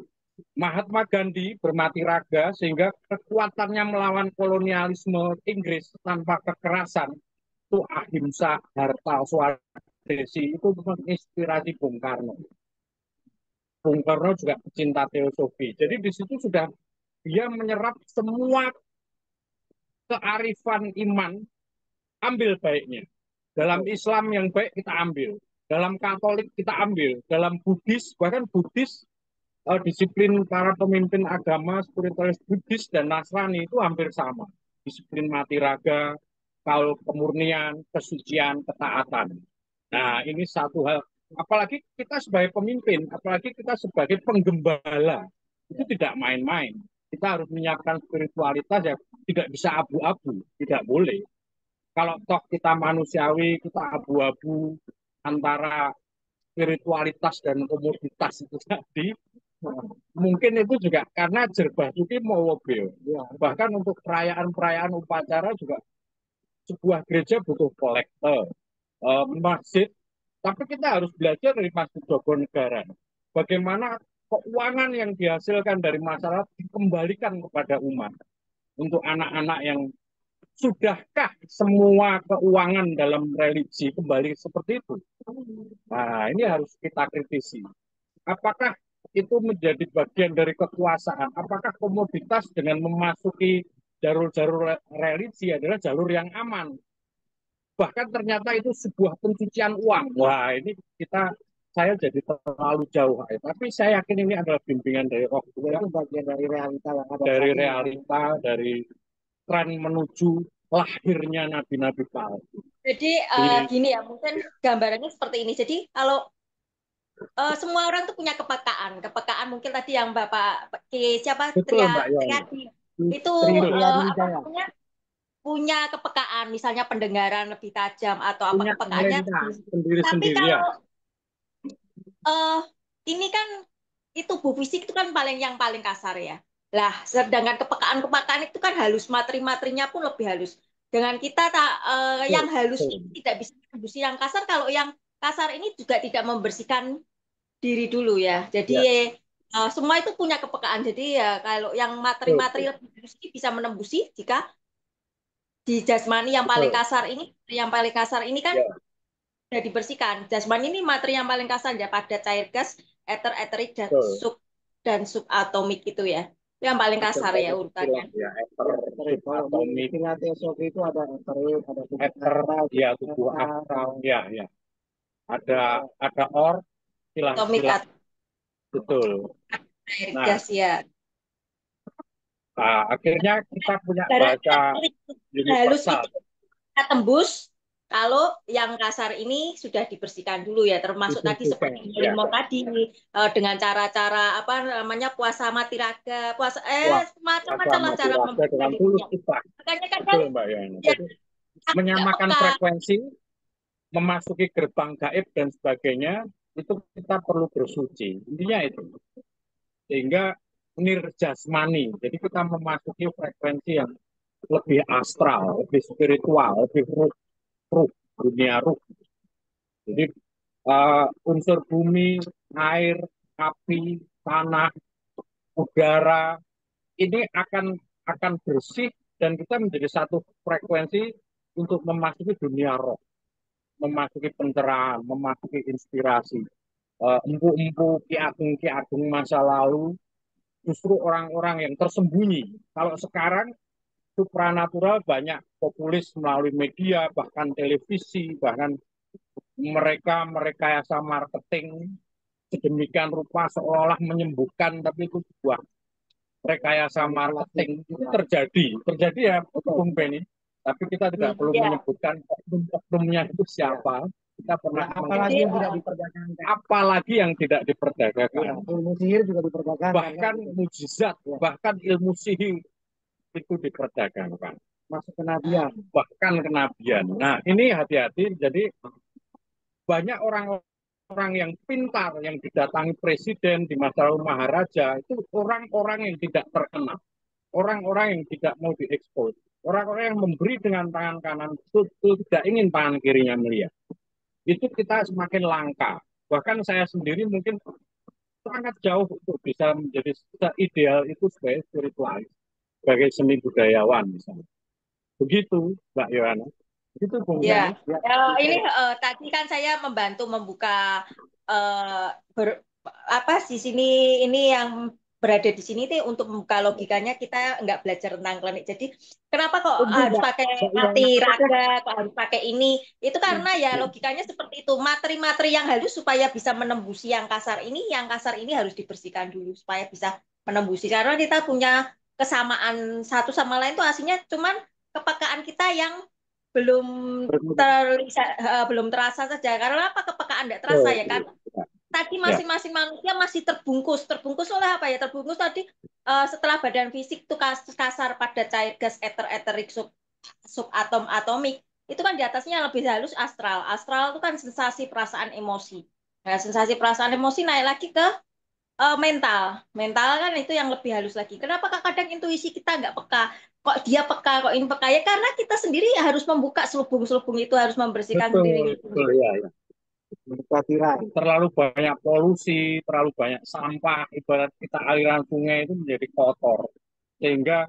Speaker 1: Mahatma Gandhi bermati raga sehingga kekuatannya melawan kolonialisme Inggris tanpa kekerasan itu ahimsa, harta, swadesi, itu menginspirasi Bung Karno. Bung Karno juga pecinta teosofi. Jadi di situ sudah dia menyerap semua kearifan iman, ambil baiknya. Dalam Islam yang baik kita ambil, dalam Katolik kita ambil, dalam Buddhis, bahkan Buddhis, disiplin para pemimpin agama spiritualis Buddhis dan Nasrani itu hampir sama. Disiplin mati raga, kaul kemurnian, kesucian, ketaatan. Nah, ini satu hal. Apalagi kita sebagai pemimpin, apalagi kita sebagai penggembala, itu tidak main-main. Kita harus menyiapkan spiritualitas yang tidak bisa abu-abu, tidak boleh. Kalau toh kita manusiawi, kita abu-abu antara spiritualitas dan komoditas itu tadi, mungkin itu juga karena jerbah itu mau mobil. Ya, bahkan untuk perayaan-perayaan upacara juga sebuah gereja butuh kolektor, masjid. Tapi kita harus belajar dari Masjid Jogonegara. Bagaimana keuangan yang dihasilkan dari masyarakat dikembalikan kepada umat. Untuk anak-anak yang sudahkah semua keuangan dalam religi kembali seperti itu? Nah, ini harus kita kritisi. Apakah itu menjadi bagian dari kekuasaan? Apakah komoditas dengan memasuki jalur-jalur religi adalah jalur yang aman? Bahkan ternyata itu sebuah pencucian uang. Wah, ini saya jadi terlalu jauh. Tapi saya yakin ini adalah bimbingan dari roh.
Speaker 2: Itu bagian dari realita yang ada.
Speaker 1: Dari realita, dari tren menuju lahirnya nabi-nabi palsu.
Speaker 3: Jadi gini ya, mungkin gambarannya seperti ini. Jadi kalau semua orang tuh punya kepekaan. Kepekaan mungkin tadi yang Bapak siapa Triadi itu punya kepekaan, misalnya pendengaran lebih tajam atau apa kepekaannya. Tapi kalau ini kan itu tubuh fisik itu kan yang paling kasar ya. Lah, sedangkan kepekaan itu kan halus, materi-materinya pun lebih halus. Dengan kita yang halus ini tidak bisa menembus yang kasar, kalau yang kasar ini juga tidak membersihkan diri dulu ya. Jadi semua itu punya kepekaan. Jadi ya kalau yang materi-materi lebih halus ini bisa menembusi jika di jasmani yang paling kasar ini kan sudah dibersihkan. Jasmani ini materi yang paling kasar ya, pada cair gas, eter, eterik, dan subatomik itu ya. Itu yang paling kasar ya urutannya.
Speaker 1: Ya, subatomik.
Speaker 2: Istilah teosofi itu ada eterik, ada
Speaker 1: tubuh astral, ya. Ada
Speaker 3: Atomik,
Speaker 1: betul.
Speaker 3: Cair gas ya.
Speaker 1: Akhirnya kita punya bahasa
Speaker 3: Ibaratnya halus
Speaker 1: universal.
Speaker 3: itu kita tembus kalau yang kasar ini sudah dibersihkan dulu ya, termasuk tadi
Speaker 1: Dibersihkan,
Speaker 3: seperti
Speaker 1: ya.
Speaker 3: Lemon tadi dengan cara-cara apa namanya puasa mati raga, puasa
Speaker 1: Wah,
Speaker 3: macam-macam lah
Speaker 1: mati
Speaker 3: cara
Speaker 1: raga dengan tulus
Speaker 3: membersihkannya.
Speaker 1: ikhlas.
Speaker 3: Makanya kadang
Speaker 1: Betul, Mbak Yani.
Speaker 3: ya
Speaker 1: Jadi
Speaker 3: aku nggak
Speaker 1: menyamakan
Speaker 3: peka.
Speaker 1: frekuensi, memasuki gerbang gaib dan sebagainya, itu kita perlu bersuci. Intinya itu. Sehingga nirjasmani. Jadi kita memasuki frekuensi yang lebih astral, lebih spiritual, lebih ruh, dunia ruh. Jadi unsur bumi, air, api, tanah, udara ini akan bersih dan kita menjadi satu frekuensi untuk memasuki dunia roh, memasuki pencerahan, memasuki inspirasi. Empu-empu, ki agung masa lalu, justru orang-orang yang tersembunyi. Kalau sekarang supranatural banyak populis melalui media, bahkan televisi, bahkan mereka merekayasa marketing sedemikian rupa seolah-olah menyembuhkan, tapi itu sebuah rekayasa marketing. Itu terjadi ya, Bung Benny. Tapi kita tidak perlu
Speaker 3: Ya,
Speaker 1: menyebutkan oknum-oknumnya itu siapa. Kita pernah
Speaker 2: Apalagi yang tidak
Speaker 3: jadi
Speaker 2: diperdagangkan.
Speaker 1: apalagi yang tidak diperdagangkan.
Speaker 2: Ya, ilmu sihir juga diperdagangkan.
Speaker 1: Bahkan mujizat, bahkan ilmu sihir itu diperdagangkan.
Speaker 2: Masuk kenabian.
Speaker 1: Bahkan kenabian. Nah, ini hati-hati. Jadi banyak orang-orang yang pintar yang didatangi presiden di masa lalu Maharaja itu orang-orang yang tidak terkenal, orang-orang yang tidak mau diekspos, orang-orang yang memberi dengan tangan kanan itu tidak ingin tangan kirinya melihat. Itu kita semakin langka. Bahkan saya sendiri mungkin sangat jauh untuk bisa menjadi ideal itu sebagai spiritualis, sebagai seni budayawan misalnya. Begitu, Mbak Yohana. Itu Bung
Speaker 3: ya,
Speaker 1: Benny. Ya,
Speaker 3: ini tadi kan saya membantu membuka apa di sini ini yang berada di sini tuh untuk membuka logikanya kita nggak belajar tentang klinik. Jadi kenapa kok
Speaker 1: tunggu
Speaker 3: harus
Speaker 1: Mbak,
Speaker 3: pakai
Speaker 1: Mbak
Speaker 3: mati
Speaker 1: Yohana.
Speaker 3: raga, kok harus pakai ini? Itu karena ya logikanya seperti itu. Materi-materi yang halus supaya bisa menembusi yang kasar ini harus dibersihkan dulu supaya bisa menembusi. Karena kita punya kesamaan satu sama lain tuh aslinya cuman kepekaan kita yang belum belum terasa saja. Karena apa kepekaan tidak terasa ya kan? Tadi
Speaker 1: Ya,
Speaker 3: masing-masing manusia masih terbungkus oleh apa ya? Terbungkus tadi setelah badan fisik itu kasar pada cair gas eterik subatom atomik itu kan di atasnya lebih halus astral itu kan sensasi perasaan emosi. Nah, sensasi perasaan emosi naik lagi ke mental kan itu yang lebih halus lagi. Kenapa kadang intuisi kita nggak peka? Kok dia peka, kok ini peka? Ya karena kita sendiri harus membuka selubung-selubung itu, harus membersihkan
Speaker 1: betul,
Speaker 3: sendiri.
Speaker 1: betul ya, ya. Terlalu banyak polusi, terlalu banyak sampah, ibarat kita aliran sungai itu menjadi kotor. Sehingga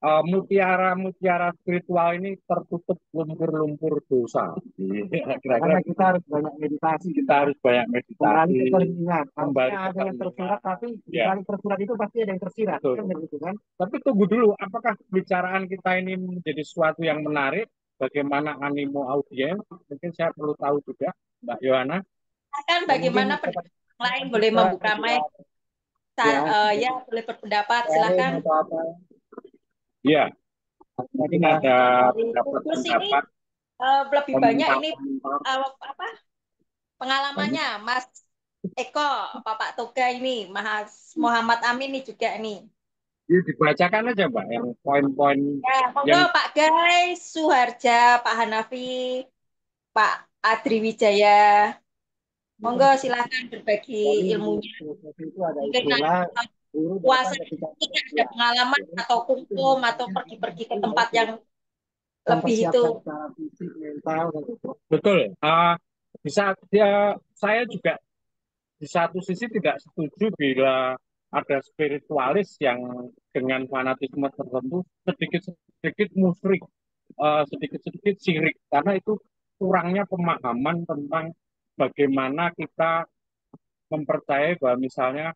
Speaker 1: mutiara-mutiara spiritual ini tertutup lumpur-lumpur dosa. Iya,
Speaker 2: Karena
Speaker 1: kira-kira
Speaker 2: kita harus banyak meditasi.
Speaker 1: kita harus banyak
Speaker 2: Kembali
Speaker 1: meditasi,
Speaker 2: ke keinginan.
Speaker 1: kembali
Speaker 2: Harusnya
Speaker 1: ke
Speaker 2: ada yang tersirat,
Speaker 1: keinginan.
Speaker 2: tapi di
Speaker 1: Ya,
Speaker 2: balik tersirat itu pasti ada yang tersirat.
Speaker 1: betul.
Speaker 2: Kan begitu kan?
Speaker 1: Tapi tunggu dulu, apakah pembicaraan kita ini menjadi sesuatu yang menarik? Bagaimana animo audiens? Mungkin saya perlu tahu juga, Mbak Yohana.
Speaker 3: Kan
Speaker 2: Ya, mungkin
Speaker 3: bagaimana pendapat yang lain boleh
Speaker 2: kita
Speaker 3: membuka mic,
Speaker 2: ya,
Speaker 3: ya boleh berpendapat,
Speaker 2: sharing
Speaker 3: silakan.
Speaker 2: atau apa.
Speaker 1: Iya,
Speaker 2: Jadi
Speaker 1: mungkin
Speaker 2: Mas,
Speaker 1: ada
Speaker 3: Terus ini
Speaker 1: pendapat,
Speaker 3: lebih banyak ini
Speaker 1: komentar-komentar.
Speaker 3: apa pengalamannya Mas Eko, Bapak Toga ini, Mas Muhammad Amin ini juga nih.
Speaker 1: Ya, dibacakan aja, Mbak, yang poin-poin
Speaker 3: Ya, monggo
Speaker 1: yang
Speaker 3: Pak Guys, Suharja, Pak Hanafi, Pak Adri Wijaya. Monggo silakan berbagi
Speaker 2: dari
Speaker 3: ilmunya.
Speaker 2: filosofi itu ada
Speaker 3: Mungkin
Speaker 2: istilah guru
Speaker 3: puasa
Speaker 2: datang ketika
Speaker 3: ini ada pengalaman atau kumkum atau pergi-pergi ke tempat yang lebih itu.
Speaker 2: mempersiapkan secara fisik, mental, dan itu.
Speaker 1: betul. Bisa saya juga di satu sisi tidak setuju bila ada spiritualis yang dengan fanatisme tertentu sedikit-sedikit musyrik, sedikit-sedikit syirik, karena itu kurangnya pemahaman tentang bagaimana kita mempercayai bahwa misalnya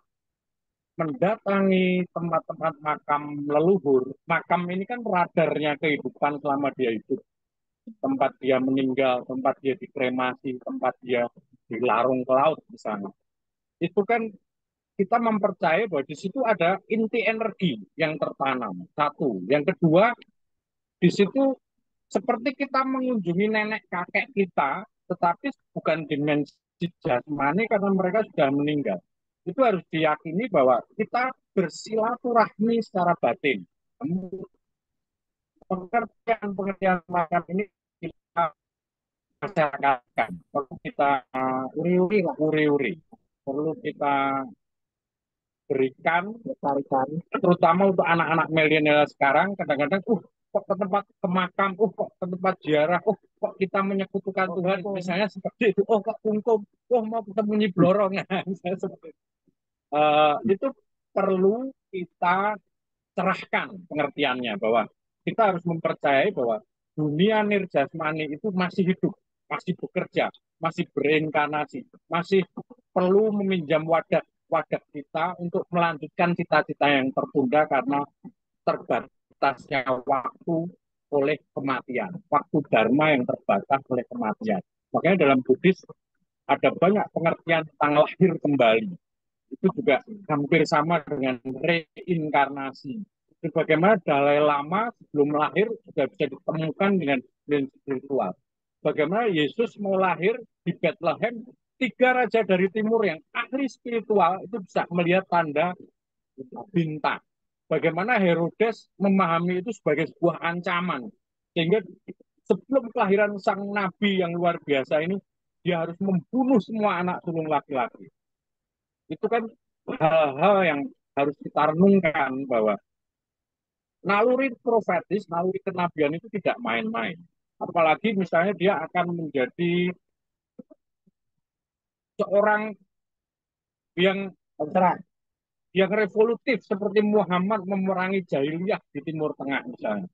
Speaker 1: mendatangi tempat-tempat makam leluhur. Makam ini kan radarnya kehidupan selama dia hidup. Tempat dia meninggal, tempat dia dikremasi, tempat dia dilarung ke laut misalnya. Itu kan kita mempercayai bahwa di situ ada inti energi yang tertanam. Satu. Yang kedua, di situ seperti kita mengunjungi nenek kakek kita, tetapi bukan dimensi jasmani karena mereka sudah meninggal. Itu harus diyakini bahwa kita bersilaturahmi secara batin. Pengertian makan ini kita masyarakatkan, perlu kita
Speaker 2: uri-uri lah,
Speaker 1: uri-uri, perlu kita berikan,
Speaker 2: lestarikan.
Speaker 1: terutama untuk anak-anak milenial sekarang. Kadang-kadang, kok ke tempat ke makam, kok ke tempat ziarah, kok kita menyekutukan Tuhan, misalnya seperti itu, kok kungkum, mau ketemu Nyi Blorong, misalnya seperti itu. Itu perlu kita cerahkan pengertiannya, bahwa kita harus mempercayai bahwa dunia nirjasmani itu masih hidup, masih bekerja, masih berinkarnasi, masih perlu meminjam wadah wadah kita untuk melanjutkan cita-cita yang tertunda karena terbatasnya waktu oleh kematian, waktu dharma yang terbatas oleh kematian. Makanya dalam Buddhis ada banyak pengertian tentang lahir kembali. Itu juga hampir sama dengan reinkarnasi. Bagaimana Dalai Lama sebelum lahir sudah bisa ditemukan dengan spiritual. Bagaimana Yesus mau lahir di Bethlehem, 3 raja dari timur yang ahli spiritual itu bisa melihat tanda bintang. Bagaimana Herodes memahami itu sebagai sebuah ancaman. Sehingga sebelum kelahiran sang nabi yang luar biasa ini, dia harus membunuh semua anak sulung laki-laki. Itu kan hal-hal yang harus kita renungkan, bahwa naluri profetis, naluri kenabian itu tidak main-main. Apalagi misalnya dia akan menjadi seorang yang yang revolutif seperti Muhammad memerangi jahiliyah di Timur Tengah misalnya.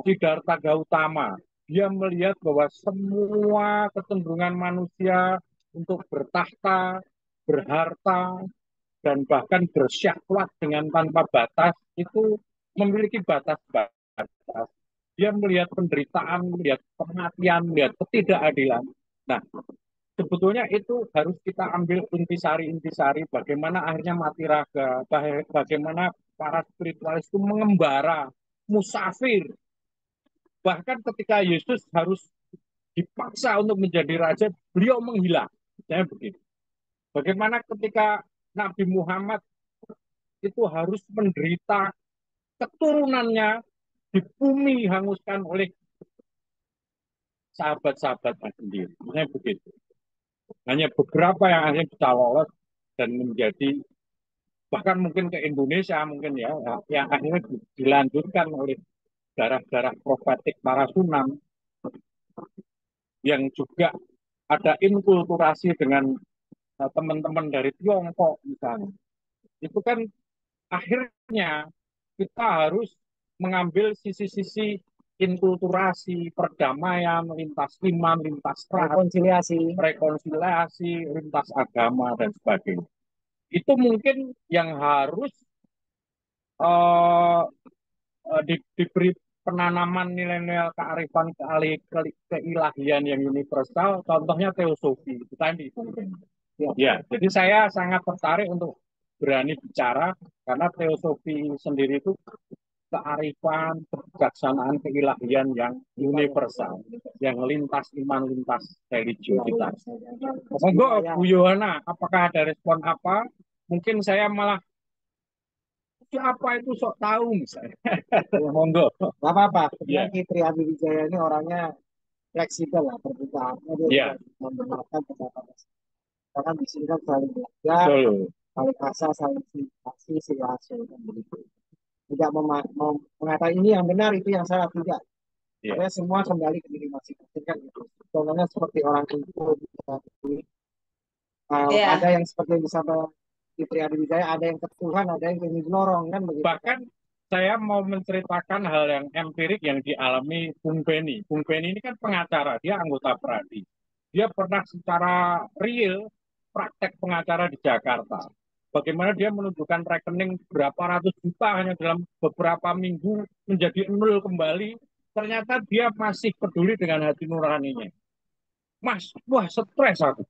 Speaker 1: Siddhartha Gautama, dia melihat bahwa semua kecenderungan manusia untuk bertahta, berharta, dan bahkan bersyahwat dengan tanpa batas itu memiliki batas-batas. Dia melihat penderitaan, melihat kematian, melihat ketidakadilan. Nah, sebetulnya itu harus kita ambil intisari-intisari bagaimana akhirnya mati raga, bagaimana para spiritualis itu mengembara, musafir. Bahkan ketika Yesus harus dipaksa untuk menjadi raja, beliau menghilang. Saya begitu. Bagaimana ketika Nabi Muhammad itu harus menderita, keturunannya di bumi hanguskan oleh sahabat-sahabatnya sendiri. Misalnya begitu. Hanya beberapa yang akhirnya bisa lolos dan menjadi, bahkan mungkin ke Indonesia mungkin ya, yang akhirnya dilanjutkan oleh darah-darah profetik para Sunan, yang juga ada inkulturasi dengan teman-teman dari Tiongkok misalnya. Itu kan akhirnya kita harus mengambil sisi-sisi inkulturasi, perdamaian, lintas iman, lintas ras, rekonsiliasi, lintas agama, dan sebagainya. Itu mungkin yang harus diberi penanaman nilai-nilai kearifan, keilahian yang universal, contohnya teosofi, itu tadi. Ya, jadi saya sangat tertarik untuk berani bicara, karena teosofi sendiri itu kearifan, kebijaksanaan, keilahian yang universal, yang lintas iman, lintas religiositas. Monggo, Bu Yohana, apakah ada respon apa? Mungkin saya malah siapa itu sok tahu misalnya. Monggo.
Speaker 2: Gak apa-apa. Sebenarnya Ki Tri Wijaya ini orangnya fleksibel lah, terbuka. Dia membenarkan pendapat. Karena di sini kan saling belajar, saling asa, saling simulasi, dan begitu. Tidak mengatakan ini yang benar, itu yang salah, tidak. Karena semua kembali ke diri masing-masing kan gitu. Contohnya seperti orang itu, ada yang seperti misalnya Fitri Adi Wijaya, ada yang ke Tuhan, ada yang ke Blorong kan begitu.
Speaker 1: Bahkan saya mau menceritakan hal yang empirik yang dialami Bung Beni. Bung Beni ini kan pengacara, dia anggota Pradi. Dia pernah secara real praktek pengacara di Jakarta. Bagaimana dia menunjukkan rekening berapa ratus juta hanya dalam beberapa minggu menjadi nol kembali. Ternyata dia masih peduli dengan hati nuraninya. Mas, wah stres aku.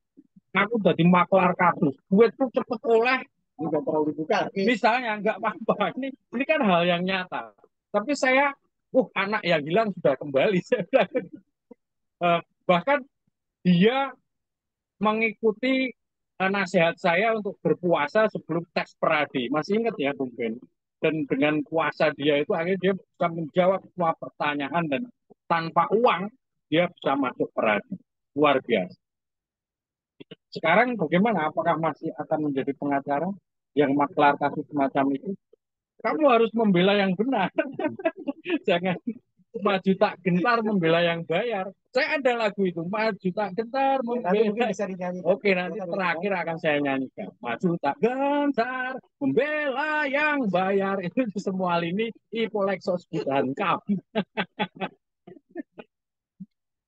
Speaker 1: aku jadi maklar kasus, duit tuh cepet oleh,
Speaker 2: Juga terlalu dibuka.
Speaker 1: misalnya nggak apa-apa. Ini kan hal yang nyata. Tapi saya, anak yang hilang sudah kembali. Saya bilang. Bahkan dia mengikuti nasihat saya untuk berpuasa sebelum tes peradi. Masih ingat ya, Bung Ben? Dan dengan puasa dia itu akhirnya dia bisa menjawab semua pertanyaan dan tanpa uang dia bisa masuk peradi. Luar biasa. Sekarang bagaimana? Apakah masih akan menjadi pengacara yang maklar kasus semacam itu? Kamu harus membela yang benar. Jangan maju tak gentar membela yang bayar. Saya ada lagu itu, maju tak gentar
Speaker 2: Nanti mungkin
Speaker 1: membela.
Speaker 2: bisa dinyanyikan.
Speaker 1: Oke, nanti terakhir akan saya nyanyikan. Maju tak gentar membela yang bayar. Itu semua lini Ipolexos dan Kap.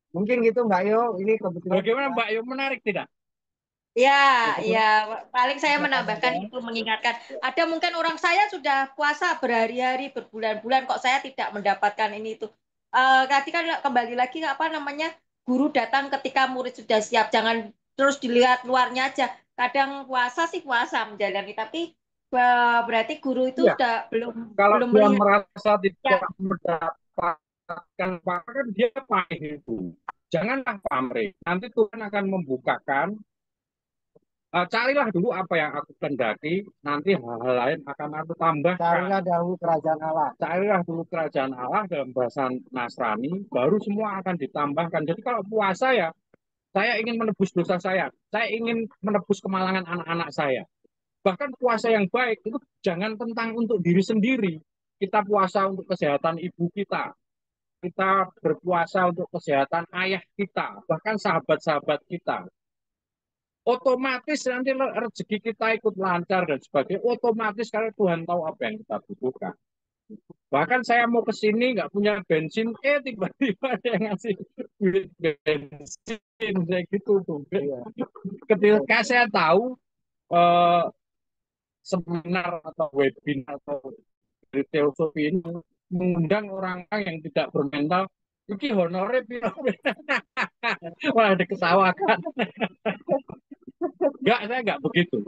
Speaker 2: Mungkin gitu Mbak Yo, ini kebetulan
Speaker 1: Bagaimana Mbak Yu, menarik tidak?
Speaker 3: Ya,
Speaker 2: kebetulan
Speaker 3: ya, paling saya
Speaker 2: silakan
Speaker 3: menambahkan
Speaker 2: Mbak.
Speaker 3: itu mengingatkan. Ada mungkin orang saya sudah puasa berhari-hari, berbulan-bulan, kok saya tidak mendapatkan ini itu. Tadi kan kembali lagi apa namanya, guru datang ketika murid sudah siap, jangan terus dilihat luarnya aja. Kadang puasa sih puasa menjalani, tapi berarti guru itu
Speaker 1: Iya,
Speaker 3: sudah belum
Speaker 1: kalau
Speaker 3: belum
Speaker 1: dia
Speaker 3: melihat.
Speaker 1: merasa
Speaker 3: Ya,
Speaker 1: tidak mendapatkan apa kan dia pahit itu. Janganlah pamrih. Nanti Tuhan akan membukakan. Carilah dulu apa yang aku kendaki, nanti hal-hal lain akan aku tambahkan.
Speaker 2: Carilah dahulu kerajaan Allah.
Speaker 1: Carilah dulu kerajaan Allah dalam bahasa Nasrani, baru semua akan ditambahkan. Jadi kalau puasa ya, saya ingin menebus dosa saya ingin menebus kemalangan anak-anak saya. Bahkan puasa yang baik itu jangan tentang untuk diri sendiri. Kita puasa untuk kesehatan ibu kita berpuasa untuk kesehatan ayah kita, bahkan sahabat-sahabat kita. Otomatis nanti rezeki kita ikut lancar dan sebagainya. Otomatis karena Tuhan tahu apa yang kita butuhkan. Bahkan saya mau ke sini nggak punya bensin, tiba-tiba ada yang ngasih duit bensin kayak gitu tuh.
Speaker 2: Iya.
Speaker 1: Ketika saya tahu eh, seminar atau webinar atau dari teosofi ini mengundang orang-orang yang tidak bermental, ini honornya piro. Wah, diketawakan. Enggak, saya enggak begitu.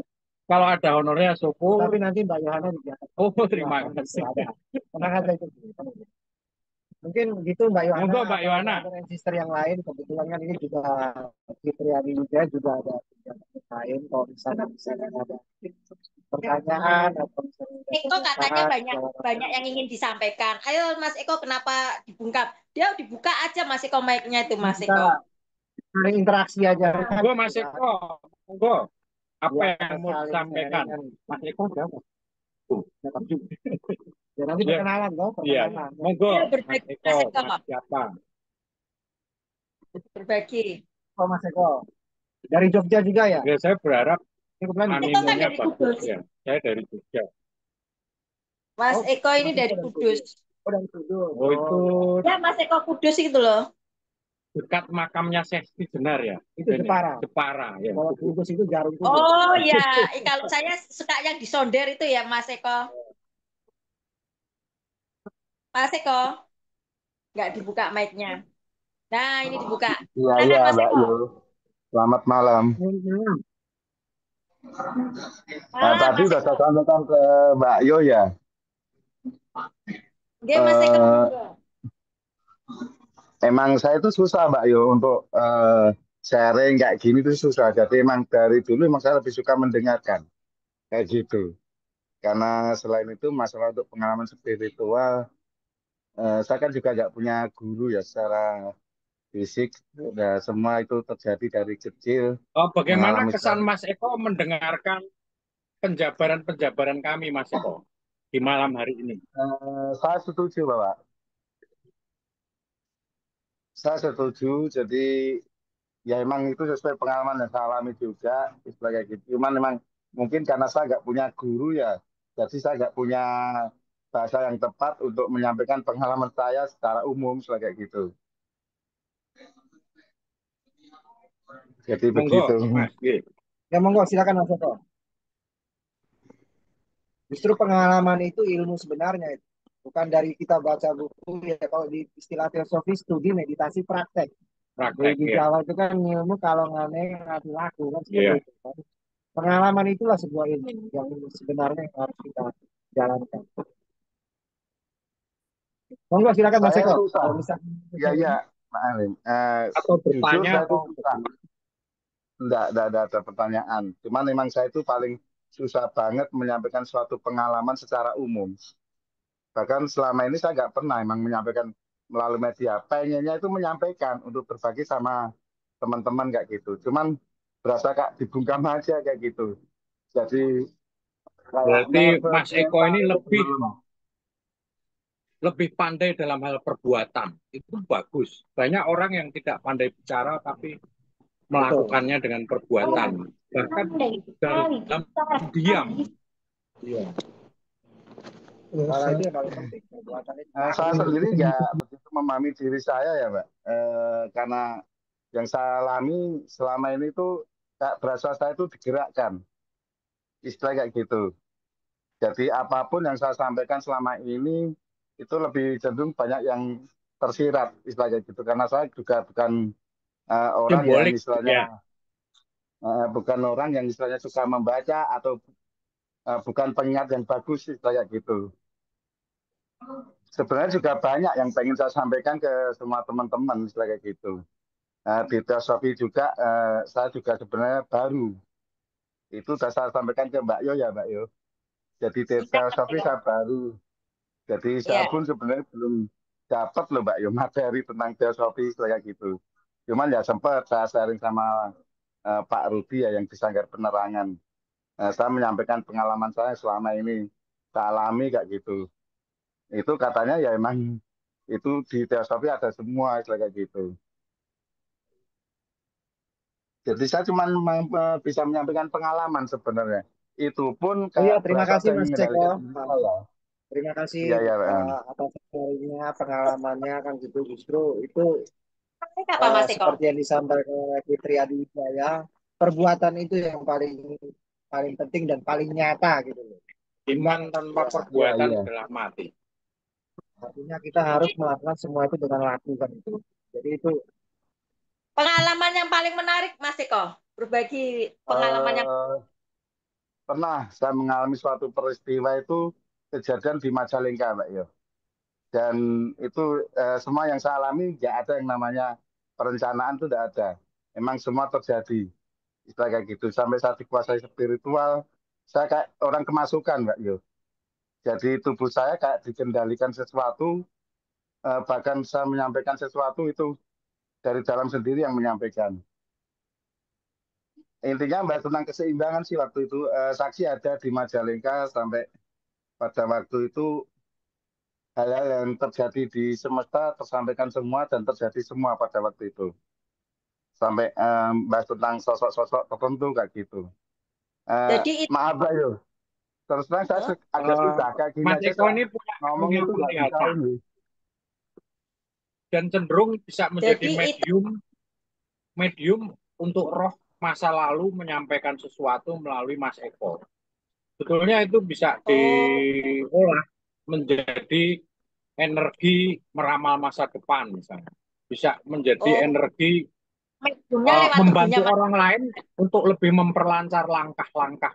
Speaker 1: Kalau ada honornya syukur.
Speaker 2: Tapi nanti Mbak Yohana juga.
Speaker 1: Oh, terima kasih.
Speaker 2: Tenang aja itu. Mungkin gitu Mbak Yohana
Speaker 1: Monggo Mbak
Speaker 2: atau
Speaker 1: Yohana.
Speaker 2: brother and sister yang lain. Kebetulan kan ini juga Fitriani juga ada yang lain. Kalau misalnya ada pertanyaan atau misalnya ada
Speaker 3: Eko katanya
Speaker 2: pertanyaan,
Speaker 3: banyak banyak yang ingin disampaikan. Ayo Mas Eko, kenapa dibungkam? Dia dibuka aja Mas Eko mic-nya itu Mas
Speaker 2: kita
Speaker 3: Eko.
Speaker 2: saling interaksi aja kan.
Speaker 1: Monggo Mas Eko. Monggo. Apa
Speaker 2: Ya,
Speaker 1: yang mau
Speaker 2: saling
Speaker 1: disampaikan?
Speaker 2: sharing kan.
Speaker 1: Mas Eko siapa?
Speaker 2: Ya nanti
Speaker 1: Iya,
Speaker 2: perkenalan dong,
Speaker 1: iya.
Speaker 2: perkenalan.
Speaker 1: Monggo,
Speaker 3: Ayo
Speaker 1: Mas
Speaker 3: berbagi
Speaker 1: Eko,
Speaker 3: Mas Eko.
Speaker 1: Mas siapa?
Speaker 3: Berbagi.
Speaker 2: Oh Mas Eko, dari Jogja juga ya?
Speaker 1: Ya, saya berharap
Speaker 2: Ini kebetulan
Speaker 3: Mas Eko kan
Speaker 1: animonya
Speaker 3: dari
Speaker 1: bagus
Speaker 3: Kudus.
Speaker 1: ya. Saya dari Jogja.
Speaker 3: Mas
Speaker 2: oh
Speaker 3: Eko ini
Speaker 2: Mas Eko
Speaker 3: dari
Speaker 2: dari
Speaker 3: Kudus.
Speaker 2: Kudus. Oh dari Kudus.
Speaker 1: Oh, itu
Speaker 3: Ya Mas Eko Kudus itu loh.
Speaker 1: dekat makamnya Sesti Jenar ya.
Speaker 2: Itu Jepara.
Speaker 1: Jepara ya.
Speaker 2: Kalau Kudus itu Jarum Kudus.
Speaker 3: Oh ya, kalau saya suka yang di Sonder itu ya Mas Eko. Mas Eko, nggak dibuka mic-nya. Nah, ini dibuka.
Speaker 4: Iya, iya,
Speaker 3: Silakan Mas
Speaker 4: Mbak
Speaker 3: Eko.
Speaker 4: Yu. Selamat malam. Nah,
Speaker 3: Malam
Speaker 4: tadi
Speaker 3: Mas
Speaker 4: sudah
Speaker 3: Eko.
Speaker 4: saya sampaikan ke Mbak Yu ya.
Speaker 3: Oke Mas Eko.
Speaker 4: Eh, Emang saya itu susah Mbak Yu untuk sharing kayak gini tuh susah. Jadi emang dari dulu emang saya lebih suka mendengarkan kayak gitu. Karena selain itu masalah untuk pengalaman spiritual, saya kan juga nggak punya guru ya secara fisik. Udah semua itu terjadi dari kecil
Speaker 1: Bagaimana
Speaker 4: mengalami
Speaker 1: kesan Mas Eko mendengarkan penjabaran-penjabaran kami, Mas Eko, di malam hari ini?
Speaker 4: Saya setuju Bapak. Saya setuju. Jadi ya emang itu sesuai pengalaman yang saya alami juga sebagai gitu. Cuman memang mungkin karena saya nggak punya guru ya, jadi saya nggak punya bahasa yang tepat untuk menyampaikan pengalaman saya secara umum sebagai gitu. Jadi
Speaker 1: Monggo,
Speaker 4: begitu.
Speaker 1: Mas. Nggih.
Speaker 2: Ya monggo silakan Mas Eko. Justru pengalaman itu ilmu sebenarnya itu. Bukan dari kita baca buku ya, kalau di istilah teosofi studi meditasi praktek. Jadi di
Speaker 1: praktek ya.
Speaker 2: Jawa itu kan ilmu kalau ngane ngadu laku kan seperti
Speaker 1: Iya.
Speaker 2: itu kan. Pengalaman itulah sebuah ilmu yang sebenarnya harus kita jalankan. Monggo silakan Mas
Speaker 4: Saya
Speaker 2: Eko.
Speaker 4: susah.
Speaker 2: Kalau misalnya
Speaker 4: Ya, ya, Pak Alim.
Speaker 1: Atau
Speaker 4: Jujur
Speaker 1: bertanya
Speaker 4: saya itu
Speaker 1: atau
Speaker 4: susah. Enggak ada pertanyaan. Cuman memang saya itu paling susah banget menyampaikan suatu pengalaman secara umum. Bahkan selama ini saya nggak pernah emang menyampaikan melalui media. Pengennya itu menyampaikan untuk berbagi sama teman-teman kayak gitu. Cuman berasa kak dibungkam aja kayak gitu. Jadi kayak
Speaker 1: berarti
Speaker 4: nervous,
Speaker 1: Mas Eko
Speaker 4: mental
Speaker 1: ini
Speaker 4: itu
Speaker 1: lebih
Speaker 4: belum.
Speaker 1: lebih pandai dalam hal perbuatan. Itu bagus. Banyak orang yang tidak pandai bicara tapi
Speaker 2: betul.
Speaker 1: melakukannya dengan perbuatan. Bahkan dalam diam. Iya.
Speaker 2: Kalau itu yang paling penting. Perbuatan itu
Speaker 4: Saya
Speaker 2: paling
Speaker 4: sendiri nggak begitu memahami diri saya ya, Mbak. Karena yang saya alami selama ini tuh kayak berasa saya itu digerakkan, istilah kayak gitu. Jadi apapun yang saya sampaikan selama ini itu lebih cenderung banyak yang tersirat, istilah kayak gitu. Karena saya juga bukan orang yang
Speaker 1: Simbolik ya.
Speaker 4: istilahnya bukan orang yang istilahnya suka membaca atau bukan pengingat yang bagus, istilah kayak gitu. Sebenarnya juga banyak yang pengen saya sampaikan ke semua teman-teman, istilah kayak gitu. Di Teosofi juga saya juga sebenarnya baru. Itu sudah saya sampaikan ke Mbak Yo ya Mbak Yo. Jadi di
Speaker 3: Iya, Mas
Speaker 4: Teosofi
Speaker 3: Eko.
Speaker 4: saya baru. Jadi saya
Speaker 3: Iya.
Speaker 4: pun sebenarnya belum dapat loh Mbak Yo materi tentang Teosofi kayak gitu. Cuman ya sempat saya sharing sama Pak Rudi ya yang di Sanggar Penerangan. Saya menyampaikan pengalaman saya selama ini saya alami kayak gitu. Itu katanya ya emang itu di Teosofi ada semua kayak gitu. Jadi saya cuma bisa menyampaikan pengalaman sebenarnya. Itu pun
Speaker 2: Oh iya,
Speaker 4: kayak
Speaker 2: terima
Speaker 4: berasa
Speaker 2: kasih
Speaker 4: saya
Speaker 2: Mas Eko.
Speaker 4: mengendalikan diri
Speaker 2: Ah,
Speaker 4: saya.
Speaker 2: terima kasih
Speaker 4: Iya, ya.
Speaker 2: atas sharingnya, pengalamannya kan gitu. Justru itu
Speaker 3: Apa Mas Eko?
Speaker 2: seperti yang disampaikan oleh Fitri Aditya, perbuatan itu yang paling paling penting dan paling nyata gitu loh.
Speaker 1: Iman tanpa
Speaker 2: Ya,
Speaker 4: Iya,
Speaker 1: perbuatan
Speaker 4: iya.
Speaker 1: adalah mati.
Speaker 2: artinya kita harus melakukan semua itu dengan laku kan itu. Jadi itu
Speaker 3: Pengalaman yang paling menarik Mas Eko. Berbagi pengalaman yang
Speaker 4: Eh, Pernah saya mengalami suatu peristiwa itu kejadian di Majalengka, Mbak Yo. Dan itu semua yang saya alami nggak ada yang namanya perencanaan itu nggak ada. Emang semua terjadi. Istilah kayak gitu. Sampai saat dikuasai spiritual, saya kayak orang kemasukan, Mbak Yo. Jadi tubuh saya kayak dikendalikan sesuatu, bahkan saya menyampaikan sesuatu itu dari dalam sendiri yang menyampaikan. Intinya Mbak tentang keseimbangan sih waktu itu. Saksi ada di Majalengka sampai pada waktu itu hal-hal yang terjadi di semesta tersampaikan semua dan terjadi semua pada waktu itu. Sampai bahas tentang sosok-sosok tertentu kayak gitu.
Speaker 3: jadi itu
Speaker 4: Maaf Mbak Yo, terus terang saya agak
Speaker 1: Eh,
Speaker 4: susah kayak gini
Speaker 1: Mas
Speaker 4: aja
Speaker 1: Eko
Speaker 4: saya
Speaker 1: ini punya
Speaker 4: ngomong
Speaker 1: karunia
Speaker 4: itu nggak bisa
Speaker 1: penglihatan
Speaker 4: ini.
Speaker 1: dan cenderung bisa menjadi
Speaker 3: jadi itu
Speaker 1: medium untuk roh masa lalu menyampaikan sesuatu melalui Mas Eko. Sebetulnya itu bisa
Speaker 3: oh
Speaker 1: diolah menjadi energi meramal masa depan misalnya. Bisa menjadi
Speaker 3: oh
Speaker 1: energi
Speaker 3: mediumnya lewat tubuhnya
Speaker 1: membantu
Speaker 3: Mas.
Speaker 1: orang lain untuk lebih memperlancar langkah-langkah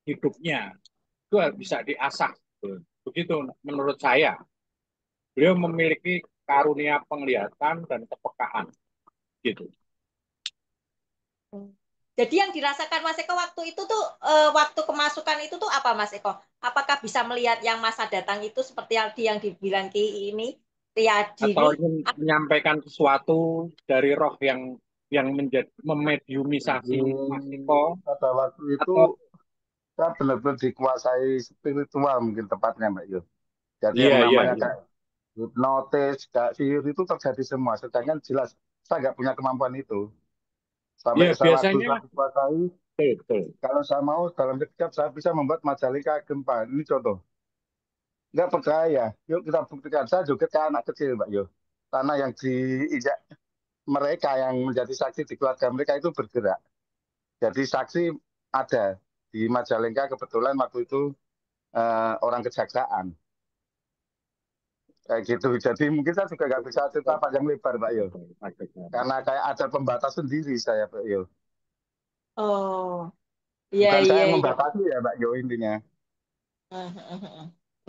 Speaker 1: hidupnya. Itu bisa diasah. Begitu menurut saya. Beliau memiliki karunia penglihatan dan kepekaan gitu.
Speaker 3: Jadi yang dirasakan Mas Eko waktu itu tuh waktu kemasukan itu tuh apa Mas Eko? Apakah bisa melihat yang masa datang itu seperti yang dibilang Ki ini Riyadi ini?
Speaker 1: Atau ingin menyampaikan sesuatu dari roh yang menjadi
Speaker 4: Jadi
Speaker 1: memediumisasi Mas Eko
Speaker 4: pada waktu itu
Speaker 1: atau
Speaker 4: saya benar-benar dikuasai spiritual mungkin tepatnya Mbak Yo. Jadi
Speaker 1: iya
Speaker 4: yang
Speaker 1: iya
Speaker 4: namanya
Speaker 1: iya
Speaker 4: kayak hipnotis, kayak sihir itu terjadi semua. Sedangkan jelas saya nggak punya kemampuan itu.
Speaker 1: ya
Speaker 4: Sampai saya waktu
Speaker 1: biasanya
Speaker 4: saya dikuasai,
Speaker 1: betul.
Speaker 4: kalau saya mau dalam dekat saya bisa membuat Majalengka gempa. Ini contoh. Nggak percaya. Yuk kita buktikan. Saya juga kayak anak kecil Mbak Yo. Tanah yang diinjak mereka yang menjadi saksi di keluarga mereka itu bergerak. Jadi saksi ada di Majalengka kebetulan waktu itu orang kejaksaan. kayak gitu. Jadi mungkin saya juga nggak bisa cerita panjang lebar Pak Yo, karena kayak ada pembatas sendiri saya Pak Yo.
Speaker 3: Oh, iya
Speaker 4: Bukan saya
Speaker 3: iya
Speaker 4: yang
Speaker 3: iya.
Speaker 4: membatasi ya Pak Yo intinya.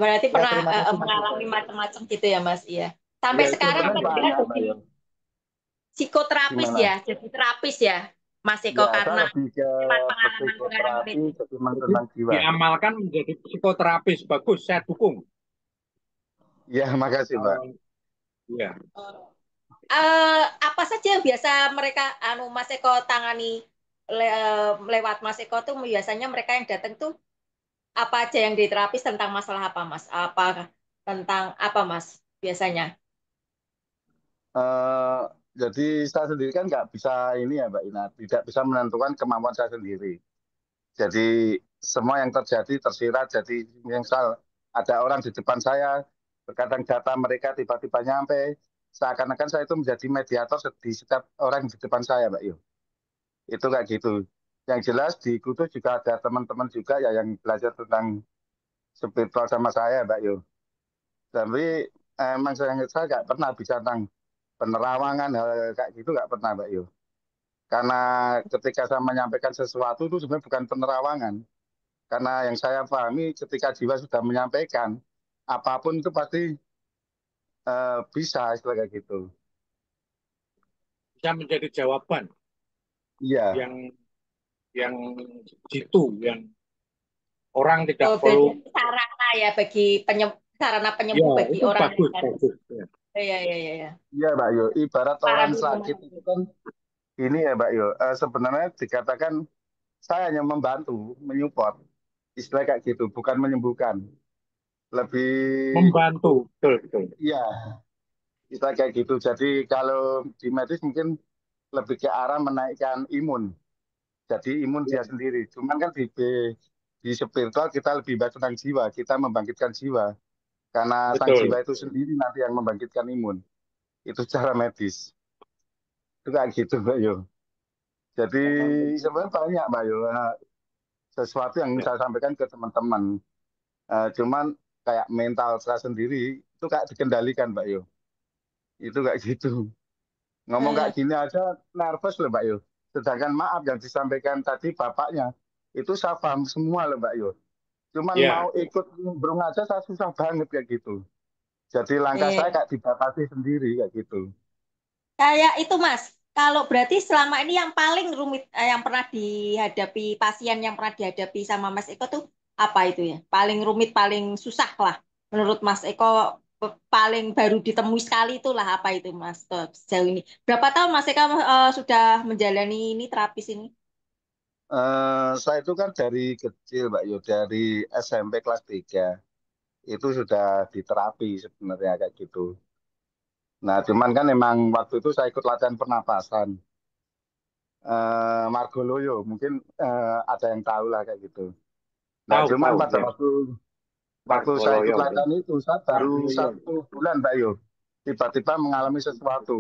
Speaker 3: Berarti
Speaker 2: Ya,
Speaker 3: pernah
Speaker 2: terima kasih Mas Eko.
Speaker 3: mengalami macam-macam gitu ya, Mas? Iya. Sampai
Speaker 4: Ya
Speaker 3: sekarang
Speaker 4: sebenarnya
Speaker 3: kan dia
Speaker 4: banyak Pak
Speaker 3: jadi
Speaker 4: Yo.
Speaker 3: psikoterapis
Speaker 4: Gimana?
Speaker 3: ya, jadi terapis ya, Mas Eko
Speaker 4: Ya saya
Speaker 3: karena
Speaker 4: lebih ke
Speaker 3: lewat pengalaman-pengalaman
Speaker 4: psikoterapi
Speaker 3: itu.
Speaker 4: ketimbang
Speaker 1: Jadi
Speaker 4: tentang jiwa.
Speaker 1: diamalkan menjadi psikoterapis. Bagus, saya dukung.
Speaker 4: Ya makasih Pak.
Speaker 1: Ya,
Speaker 3: Apa saja yang biasa mereka Mas Eko tangani lewat Mas Eko tuh biasanya mereka yang datang tuh apa aja yang diterapis tentang masalah apa Mas? Apa tentang apa Mas biasanya?
Speaker 4: Eh, jadi saya sendiri kan nggak bisa ini ya Mbak Ina, tidak bisa menentukan kemampuan saya sendiri. Jadi semua yang terjadi tersirat. Jadi misal ada orang di depan saya, terkadang data mereka tiba-tiba nyampe, seakan-akan saya itu menjadi mediator di setiap orang di depan saya, Mbak Yu. Itu kayak gitu. Yang jelas di Kudus juga ada teman-teman juga ya yang belajar tentang spiritual sama saya, Mbak Yu. Tapi emang saya nggak pernah bicara tentang penerawangan hal kayak gitu nggak pernah, Mbak Yu. Karena ketika saya menyampaikan sesuatu itu sebenarnya bukan penerawangan. Karena yang saya pahami ketika jiwa sudah menyampaikan, apapun itu pasti bisa istilah kayak gitu.
Speaker 1: bisa menjadi jawaban
Speaker 4: Iya,
Speaker 1: yang yang jitu, yang orang tidak
Speaker 3: Oh, berarti
Speaker 1: perlu.
Speaker 3: sarana ya bagi sarana
Speaker 1: Ya,
Speaker 3: penyembuh bagi
Speaker 1: itu
Speaker 3: orang yang
Speaker 1: bagus,
Speaker 3: harus.
Speaker 1: bagus. Ya.
Speaker 3: Iya iya iya. Iya.
Speaker 4: iya Mbak Yo. Ibarat
Speaker 3: Para
Speaker 4: orang sakit itu kan ini ya Mbak Yo. Sebenarnya dikatakan saya hanya membantu, menyupport. Istilah kayak gitu, bukan menyembuhkan. Lebih,
Speaker 1: Membantu, betul, betul.
Speaker 4: iya, istilah kayak gitu. Jadi kalau di medis mungkin lebih ke arah menaikkan imun. Jadi imun
Speaker 1: Ya,
Speaker 4: dia sendiri. Cuman kan di spiritual kita lebih bahas tentang jiwa. Kita membangkitkan jiwa. Karena sang jiwa
Speaker 1: betul.
Speaker 4: itu sendiri nanti yang membangkitkan imun. Itu secara medis. Itu kayak gitu Mbak Yo. Jadi sebenarnya banyak Mbak Yo. Sesuatu yang
Speaker 1: Ya.
Speaker 4: saya sampaikan ke teman-teman. Cuman kayak mental saya sendiri itu kayak dikendalikan Mbak Yo. Itu kayak gitu. Ngomong kayak
Speaker 3: Eh,
Speaker 4: gini aja nervous loh Mbak Yo. Sedangkan maaf yang disampaikan tadi bapaknya itu saya paham semua loh Mbak Yo. Cuman mau
Speaker 1: Ya.
Speaker 4: ikut nimbrung aja saya susah banget kayak gitu. Jadi langkah saya
Speaker 3: eh,
Speaker 4: kayak dibatasi sendiri kayak gitu.
Speaker 3: Kayak itu Mas. Kalau berarti selama ini yang paling rumit yang pernah dihadapi pasien yang pernah dihadapi sama Mas Eko tuh apa itu ya? Paling rumit, paling susah lah menurut Mas Eko paling baru ditemui sekali itulah apa itu Mas sejauh ini. Berapa tahun Mas Eko sudah menjalani ini terapis ini?
Speaker 4: Saya itu kan dari kecil Mbak Yo, dari SMP kelas 3 itu sudah diterapi sebenarnya kayak gitu. Nah, cuman kan emang waktu itu saya ikut latihan pernapasan. Margoloyo, mungkin ada yang tahu lah kayak gitu. Nah,
Speaker 1: Tahu,
Speaker 4: cuman
Speaker 1: tahu.
Speaker 4: pada
Speaker 1: Ya.
Speaker 4: waktu saya ikut
Speaker 1: Margoloyo. Ya.
Speaker 4: latihan itu, saya baru
Speaker 1: Margoloyo.
Speaker 4: 1 bulan, Mbak Yo, tiba-tiba mengalami sesuatu.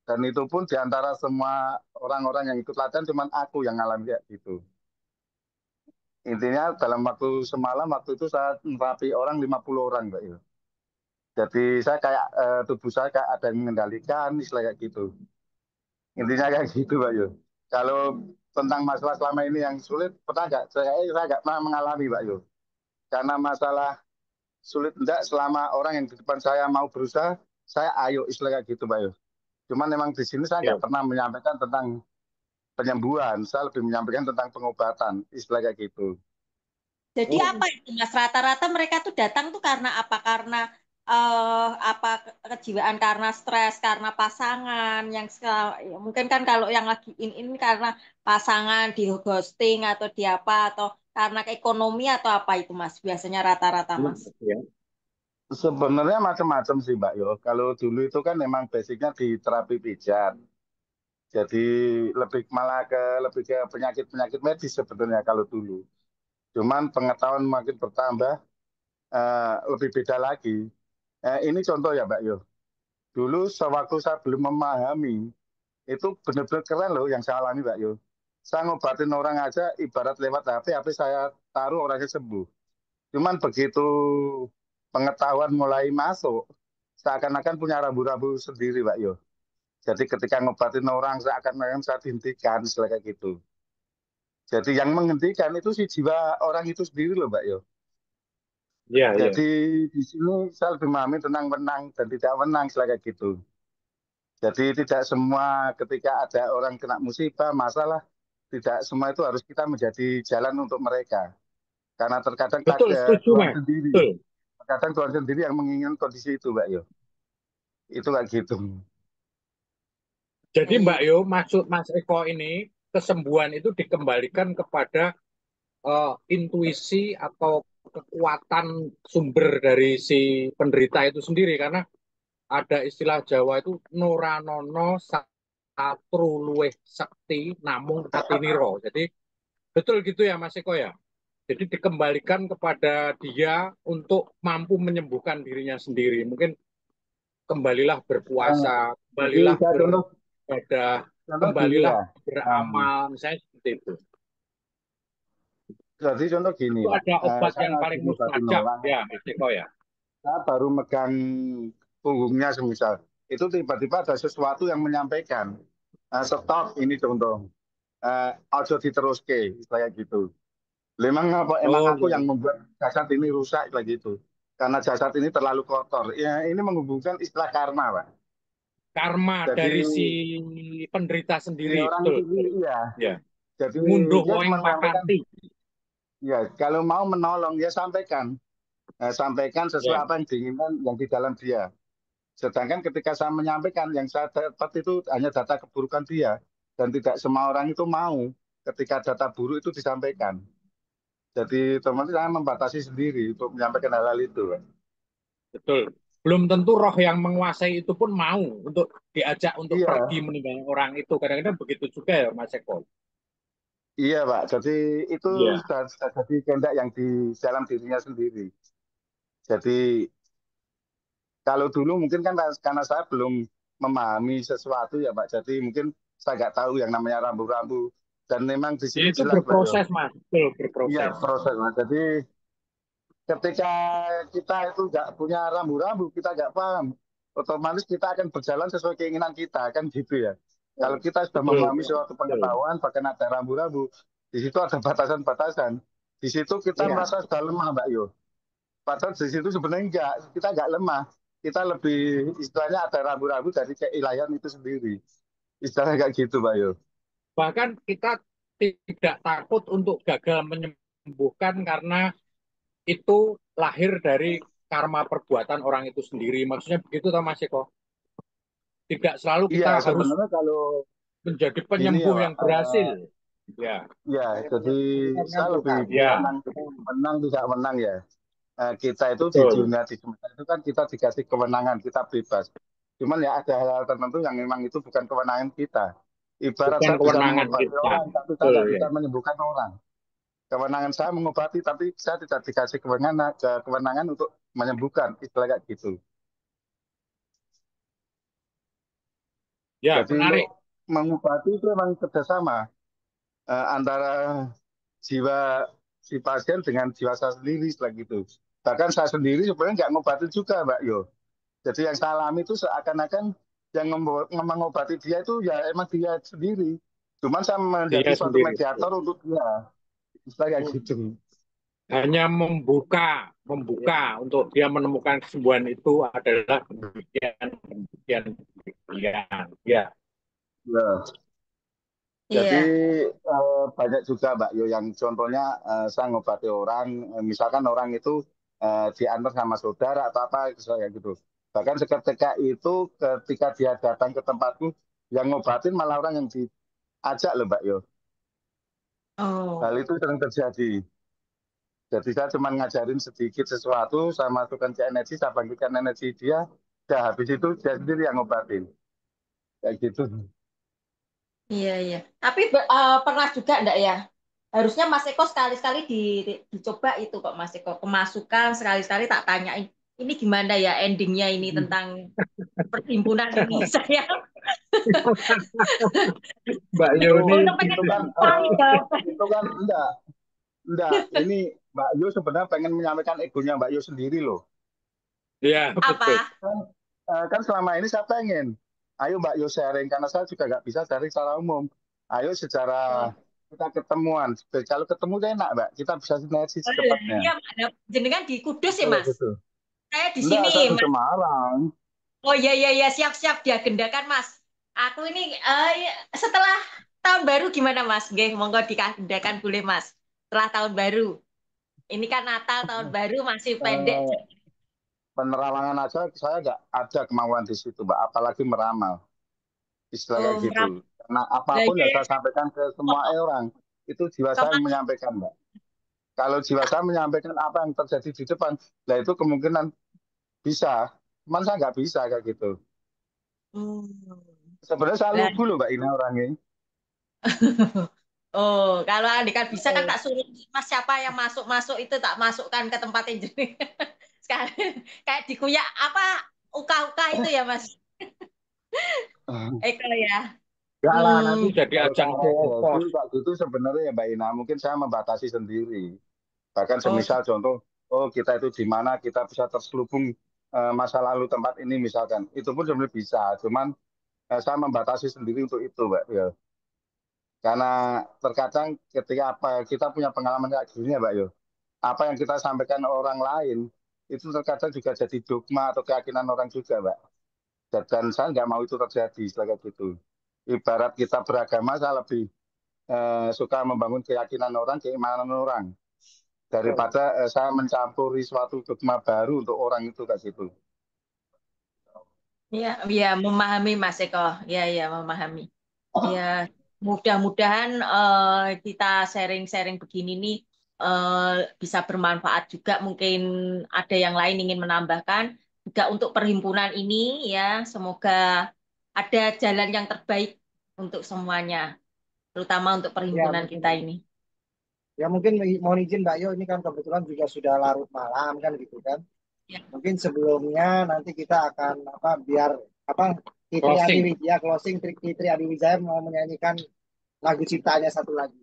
Speaker 4: Dan itu pun di antara semua orang-orang yang ikut latihan, cuman aku yang ngalami kayak gitu. Intinya dalam waktu semalam, waktu itu saya merapi orang 50 orang, Mbak Yo. Jadi saya kayak tubuh saya kayak ada yang mengendalikan, istilah kayak gitu. Intinya kayak gitu, Mbak Yo. Kalau tentang masalah selama ini yang sulit, pernah nggak? Saya nggak pernah mengalami, Mbak Yo. Karena masalah sulit enggak selama orang yang di depan saya mau berusaha, saya ayo istilah kayak gitu, Mbak Yo. Cuman memang di sini saya
Speaker 1: Ya.
Speaker 4: nggak pernah menyampaikan tentang penyembuhan, saya lebih menyampaikan tentang pengobatan, istilah kayak gitu.
Speaker 3: Jadi
Speaker 1: Oh,
Speaker 3: apa itu Mas? Rata-rata mereka tuh datang tuh karena apa? Karena apa kejiwaan karena stres, karena pasangan yang ya, mungkin kan kalau yang lagi ini karena pasangan di ghosting atau di apa atau karena ekonomi atau apa itu Mas? Biasanya rata-rata Mas.
Speaker 1: ya.
Speaker 4: Sebenarnya macam-macam sih, Mbak Yo. Kalau dulu itu kan memang basicnya di terapi pijat. Jadi lebih ke penyakit-penyakit medis sebetulnya kalau dulu. Cuman pengetahuan makin bertambah, lebih beda lagi. Ini contoh ya, Mbak Yo. Dulu sewaktu saya belum memahami, itu benar-benar keren loh yang saya alami, Mbak Yo. Saya ngobatin orang aja ibarat lewat HP saya taruh orangnya sembuh. Cuman begitu pengetahuan mulai masuk, seakan-akan punya rambu-rambu sendiri, Pak Yo. Jadi ketika ngobatin orang seakan-akan saya dihentikan, istilah kayak gitu. Jadi yang menghentikan itu si jiwa orang itu sendiri loh, Mbak Yo.
Speaker 1: Iya, iya.
Speaker 4: Jadi di sini saya lebih memahami tentang menang dan tidak menang, istilah kayak gitu. Jadi tidak semua ketika ada orang kena musibah, masalah, tidak semua itu harus kita menjadi jalan untuk mereka. Karena terkadang
Speaker 1: Betul, setuju,
Speaker 4: Tuhan
Speaker 1: Mas.
Speaker 4: sendiri,
Speaker 1: Betul.
Speaker 4: terkadang Tuhan sendiri yang menginginkan kondisi itu, Mbak Yo. Itu kayak gitu.
Speaker 1: Jadi
Speaker 3: Iya.
Speaker 1: Mbak Yo, maksud Mas Eko ini, kesembuhan itu dikembalikan kepada intuisi atau kekuatan sumber dari si penderita itu sendiri. Karena ada istilah Jawa itu Nuranono Satru Luweh Sekti Namung Atiniro. Jadi betul gitu ya Mas Eko ya. Jadi dikembalikan kepada dia untuk mampu menyembuhkan dirinya sendiri. Mungkin kembalilah
Speaker 4: Eh,
Speaker 1: berpuasa,
Speaker 4: jadi
Speaker 1: kembalilah
Speaker 4: saya
Speaker 1: beribadah,
Speaker 4: contoh gini
Speaker 1: kembalilah
Speaker 4: ya.
Speaker 1: beramal, misalnya seperti itu.
Speaker 4: Jadi contoh gini,
Speaker 1: Itu
Speaker 4: Pak.
Speaker 1: ada obat
Speaker 4: Saya
Speaker 1: yang
Speaker 4: lagi
Speaker 1: paling
Speaker 4: ngobatin
Speaker 1: mustajab
Speaker 4: orang,
Speaker 1: ya Mas Eko ya.
Speaker 4: saya baru megang punggungnya semisal. Itu tiba-tiba ada sesuatu yang menyampaikan, stop, ini contoh. Ojo diteruske, kayak gitu. Emang
Speaker 1: Oh
Speaker 4: aku
Speaker 1: ya,
Speaker 4: yang membuat jasad ini rusak, kayak gitu. Karena jasad ini terlalu kotor. Ya, ini menghubungkan istilah karma, Pak.
Speaker 1: karma
Speaker 4: Jadi
Speaker 1: dari si penderita
Speaker 4: si
Speaker 1: sendiri,
Speaker 4: orang
Speaker 1: betul,
Speaker 4: itu,
Speaker 1: betul.
Speaker 4: iya.
Speaker 1: Ya,
Speaker 4: Jadi
Speaker 1: ngunduh
Speaker 4: dia
Speaker 1: woeng
Speaker 4: cuma menyampaikan,
Speaker 1: pakarti.
Speaker 4: ya kalau mau menolong, dia sampaikan. Sampaikan sesuai
Speaker 1: Ya,
Speaker 4: apa yang diinginkan yang di dalam dia. Sedangkan ketika saya menyampaikan, yang saya dapat itu hanya data keburukan dia. Dan tidak semua orang itu mau ketika data buruk itu disampaikan. Jadi teman saya membatasi sendiri untuk menyampaikan hal-hal itu, Pak.
Speaker 1: betul. Belum tentu roh yang menguasai itu pun mau untuk diajak untuk
Speaker 4: Iya,
Speaker 1: pergi meninggalkan orang itu. Kadang-kadang begitu juga ya Mas Eko.
Speaker 4: iya Pak. Jadi itu
Speaker 1: Iya.
Speaker 4: sudah jadi kehendak yang di dalam dirinya sendiri. Jadi kalau dulu mungkin kan karena saya belum memahami sesuatu ya Pak. Jadi mungkin saya nggak tahu yang namanya rambu-rambu. Dan memang di
Speaker 1: Ya,
Speaker 4: sini
Speaker 1: itu
Speaker 4: jelas Pak Yo.
Speaker 1: berproses Mas, betul
Speaker 4: Iya
Speaker 1: berproses.
Speaker 4: proses Mas. Jadi ketika kita itu nggak punya rambu-rambu, kita nggak paham, otomatis kita akan berjalan sesuai keinginan kita, kan gitu ya. Kalau kita sudah
Speaker 1: Betul,
Speaker 4: memahami suatu
Speaker 1: betul.
Speaker 4: pengetahuan, bahkan ada rambu-rambu, di situ ada batasan-batasan. Di situ kita
Speaker 2: Iya.
Speaker 4: merasa sudah lemah, Mbak Yo. Padahal di situ sebenarnya enggak, kita enggak lemah. Kita lebih, istilahnya ada rambu-rambu dari keilahian itu sendiri. Istilahnya kayak gitu, Mbak Yo.
Speaker 1: Bahkan kita tidak takut untuk gagal menyembuhkan karena itu lahir dari karma perbuatan orang itu sendiri. Maksudnya begitu toh Mas Eko. Tidak selalu
Speaker 4: Iya,
Speaker 1: kita harus
Speaker 4: sebenarnya kalau
Speaker 1: menjadi
Speaker 4: gini ya,
Speaker 1: penyembuh
Speaker 4: Pak.
Speaker 1: yang berhasil. Ya,
Speaker 4: Ya, jadi
Speaker 2: Bukan
Speaker 4: saya lebih
Speaker 2: Tuhan.
Speaker 1: ya,
Speaker 4: menang tidak menang ya. Kita itu di
Speaker 1: betul.
Speaker 4: dunia di semesta itu kan kita dikasih kewenangan, kita bebas. Cuman ya ada hal-hal tertentu yang memang itu bukan kewenangan kita. Ibarat
Speaker 1: Bukan
Speaker 4: saya bisa
Speaker 1: kewenangan
Speaker 4: mengobati
Speaker 1: kita.
Speaker 4: orang, tapi saya
Speaker 1: Betul
Speaker 4: nggak
Speaker 1: ya.
Speaker 4: bisa menyembuhkan orang. Kewenangan saya mengobati, tapi saya tidak dikasih kewenangan untuk menyembuhkan. Istilah kayak gitu.
Speaker 1: Ya,
Speaker 4: Jadi untuk
Speaker 1: menarik.
Speaker 4: mengobati itu memang kerjasama antara jiwa si pasien dengan jiwa saya sendiri setelah gitu. Bahkan saya sendiri sebenarnya nggak ngobatin juga, Mbak Yo. Jadi yang saya alami itu seakan-akan yang mengobati dia itu ya emang dia sendiri. Cuman saya menjadi
Speaker 1: Dia
Speaker 4: suatu
Speaker 1: sendiri.
Speaker 4: mediator untuk dia. Istilah kayak gitu.
Speaker 1: Hanya membuka untuk dia menemukan kesembuhan itu adalah demikian, demikian, demikian. Ya,
Speaker 4: Ya. Jadi
Speaker 3: Iya.
Speaker 4: banyak juga Mbak Yo yang contohnya saya ngobati orang, misalkan orang itu diantar sama saudara atau apa kayak gitu. Bahkan seketika itu ketika dia datang ke tempatku, yang ngobatin malah orang yang diajak loh Mbak Yo. Hal
Speaker 3: Oh.
Speaker 4: itu sering terjadi. Jadi saya cuma ngajarin sedikit sesuatu, saya masukkan ke energi, saya bangkitkan energi dia, dah habis itu dia sendiri yang ngobatin. Kayak gitu.
Speaker 3: Iya, iya. Tapi pernah juga enggak ya? Harusnya Mas Eko sekali-sekali dicoba itu kok Mas Eko. Kemasukan sekali-sekali tak tanyain, ini gimana ya endingnya ini tentang perhimpunan ini. Saya
Speaker 1: Mbak
Speaker 4: Itu
Speaker 1: Yoni
Speaker 3: untuk pengen
Speaker 4: itu kan
Speaker 3: cari jawaban.
Speaker 4: itu kan enggak. Ini Mbak Yu sebenarnya pengen menyampaikan egonya Mbak Yu sendiri loh.
Speaker 1: ya betul.
Speaker 3: Apa?
Speaker 4: kan selama ini saya pengen. Ayo Mbak Yo sharing karena saya juga nggak bisa sharing secara umum. Ayo secara
Speaker 3: Oh,
Speaker 4: kita ketemuan. Kalau ketemu kan enak Mbak. Kita bisa sinergi
Speaker 3: oh iya,
Speaker 4: secepatnya.
Speaker 3: iya, Pak. Jenengan di Kudus ya,
Speaker 4: Kalau
Speaker 3: Mas?
Speaker 4: gitu.
Speaker 3: Saya di
Speaker 4: Enggak,
Speaker 3: sini,
Speaker 4: saya di
Speaker 3: Mas.
Speaker 4: Semarang.
Speaker 3: Oh iya, iya, iya, siap-siap diagendakan, Mas. Aku ini setelah tahun baru gimana, Mas? Nggih, monggo diagendakan boleh, Mas. Setelah tahun baru. Ini kan Natal, tahun baru masih pendek.
Speaker 4: Eh, Penerawangan aja saya nggak ada kemauan di situ Mbak. Apalagi meramal. Istilah kayak
Speaker 3: Oh,
Speaker 4: gitu. Karena
Speaker 3: lah,
Speaker 4: apapun
Speaker 3: iya,
Speaker 4: ya
Speaker 3: iya.
Speaker 4: saya sampaikan ke semua
Speaker 3: Kok-
Speaker 4: orang. Itu jiwa saya
Speaker 3: kemarin
Speaker 4: menyampaikan Mbak. Kalau jiwa saya menyampaikan apa yang terjadi di depan, nah itu kemungkinan bisa. Cuman saya nggak bisa kayak gitu.
Speaker 3: Hmm.
Speaker 4: Sebenarnya saya
Speaker 3: Lah,
Speaker 4: lugu loh Mbak Ina orangnya.
Speaker 3: oh, kalau Andika bisa kan
Speaker 2: Eh,
Speaker 3: tak suruh Mas siapa yang masuk-masuk itu tak masukkan ke tempat yang jenis. Sekali kayak dikuyak apa uka-uka itu ya Mas Eko ya.
Speaker 4: Enggak lah, nanti
Speaker 3: Hmm.
Speaker 1: Jadi
Speaker 4: kalau
Speaker 1: ajang
Speaker 4: saya
Speaker 1: show
Speaker 4: regresi,
Speaker 1: off.
Speaker 4: kok gitu sebenarnya ya Mbak Ina, mungkin saya membatasi sendiri. Bahkan
Speaker 3: Oh,
Speaker 4: semisal contoh, oh kita itu di mana kita bisa terselubung masa lalu tempat ini misalkan. Itu pun sebenarnya bisa, cuman saya membatasi sendiri untuk itu Mbak. Ya. Karena terkadang ketika apa kita punya pengalaman kayak gini ya Mbak Yo, apa yang kita sampaikan orang lain, itu terkadang juga jadi dogma atau keyakinan orang juga Mbak. Dan saya nggak mau itu terjadi sebagai gitu. Ibarat kita beragama, saya lebih suka membangun keyakinan orang, keimanan orang daripada saya mencampuri suatu dogma baru untuk orang itu kayak gitu.
Speaker 3: ya, ya memahami Mas Eko. Ya, ya memahami. Ya, mudah-mudahan kita sharing-sharing begini nih bisa bermanfaat juga. Mungkin ada yang lain ingin menambahkan juga untuk perhimpunan ini ya. Semoga ada jalan yang terbaik untuk semuanya, terutama untuk
Speaker 2: ya
Speaker 3: perhimpunan kita
Speaker 2: mungkin
Speaker 3: ini.
Speaker 2: ya mungkin mohon izin Mbak Yo, ini kan kebetulan juga sudah larut malam kan gitu kan.
Speaker 3: Ya.
Speaker 2: Mungkin sebelumnya nanti kita akan apa biar apa Fitri Adi
Speaker 1: Closing.
Speaker 2: ya closing Fitri Adi Wijaya mau menyanyikan lagu ciptaannya satu lagi.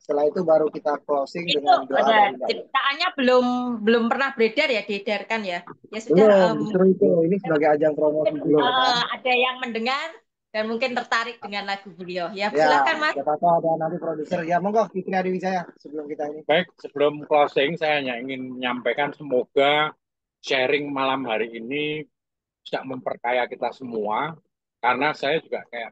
Speaker 2: Setelah itu baru kita closing
Speaker 3: Itu
Speaker 2: dengan doa dari Mbak Yo.
Speaker 3: ciptaannya belum belum pernah beredar ya, diedarkan ya. Ya sudah,
Speaker 2: Belum, justru itu ini sebagai ajang promosi
Speaker 3: mungkin
Speaker 2: dulu kan.
Speaker 3: ada yang mendengar dan mungkin tertarik dengan lagu beliau. Ya,
Speaker 2: Ya,
Speaker 3: silakan Mas.
Speaker 2: siapa tahu ada nanti produser. Ya, monggo Fitri Adi Wijaya sebelum kita ini.
Speaker 1: Baik, sebelum closing, saya hanya ingin menyampaikan semoga sharing malam hari ini bisa memperkaya kita semua. Karena saya juga kayak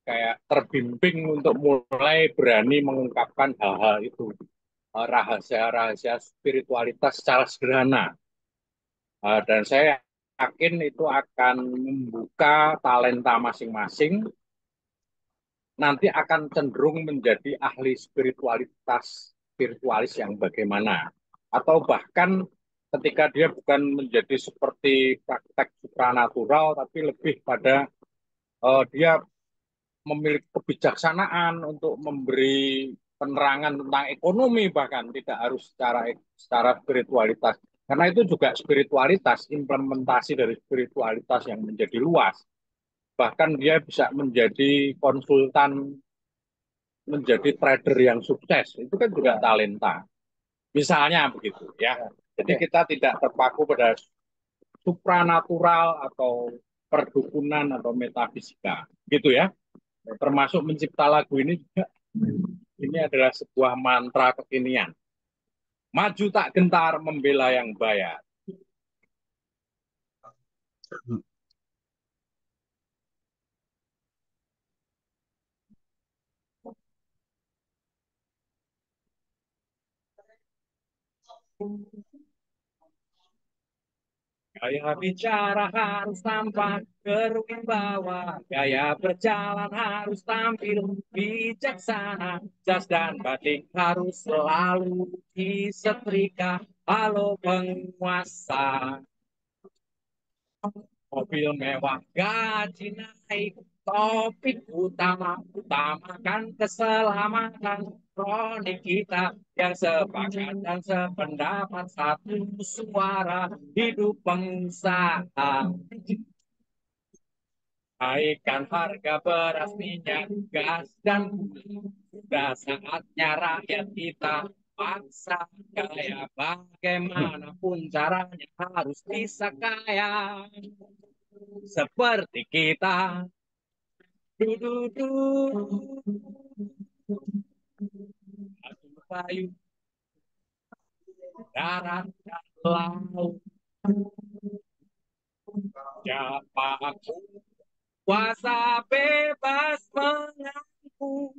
Speaker 1: kayak terbimbing untuk mulai berani mengungkapkan hal-hal itu. Rahasia-rahasia spiritualitas secara sederhana. Dan saya yakin itu akan membuka talenta masing-masing, nanti akan cenderung menjadi ahli spiritualis yang bagaimana. Atau bahkan ketika dia bukan menjadi seperti praktek supranatural, tapi lebih pada dia memiliki kebijaksanaan untuk memberi penerangan tentang ekonomi, bahkan tidak harus secara spiritualitas. Karena itu juga spiritualitas, implementasi dari spiritualitas yang menjadi luas. Bahkan dia bisa menjadi konsultan, menjadi trader yang sukses. Itu kan juga talenta. Misalnya begitu ya. Jadi
Speaker 2: Oke.
Speaker 1: kita tidak terpaku pada supranatural atau perdukunan atau metafisika. Gitu ya. Termasuk mencipta lagu ini juga, ini adalah sebuah mantra kekinian. Maju tak gentar membela yang bayar. Gaya bicara harus tampak berwibawa, gaya berjalan harus tampil bijaksana, jas dan batik harus selalu disetrika. Halo penguasa, mobil mewah, gaji naik, topik utamakan keselamatan. Kronik kita yang sepakat dan sependapat, satu suara, hidup pengusaha. Naikkan harga beras, minyak, gas, dan sudah saatnya rakyat kita paksa kaya. Bagaimanapun caranya harus bisa kaya. seperti kita. Du-du-du. Aku payu darat dan laut. Siapa aku kuasa bebas mengaku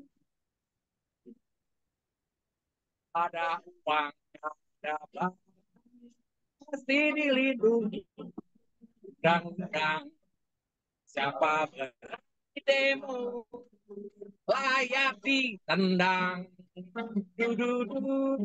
Speaker 1: ada uang yang dapat pasti dilindungi undang-undang. Siapa berani demo layak ditendang. Du-du-du.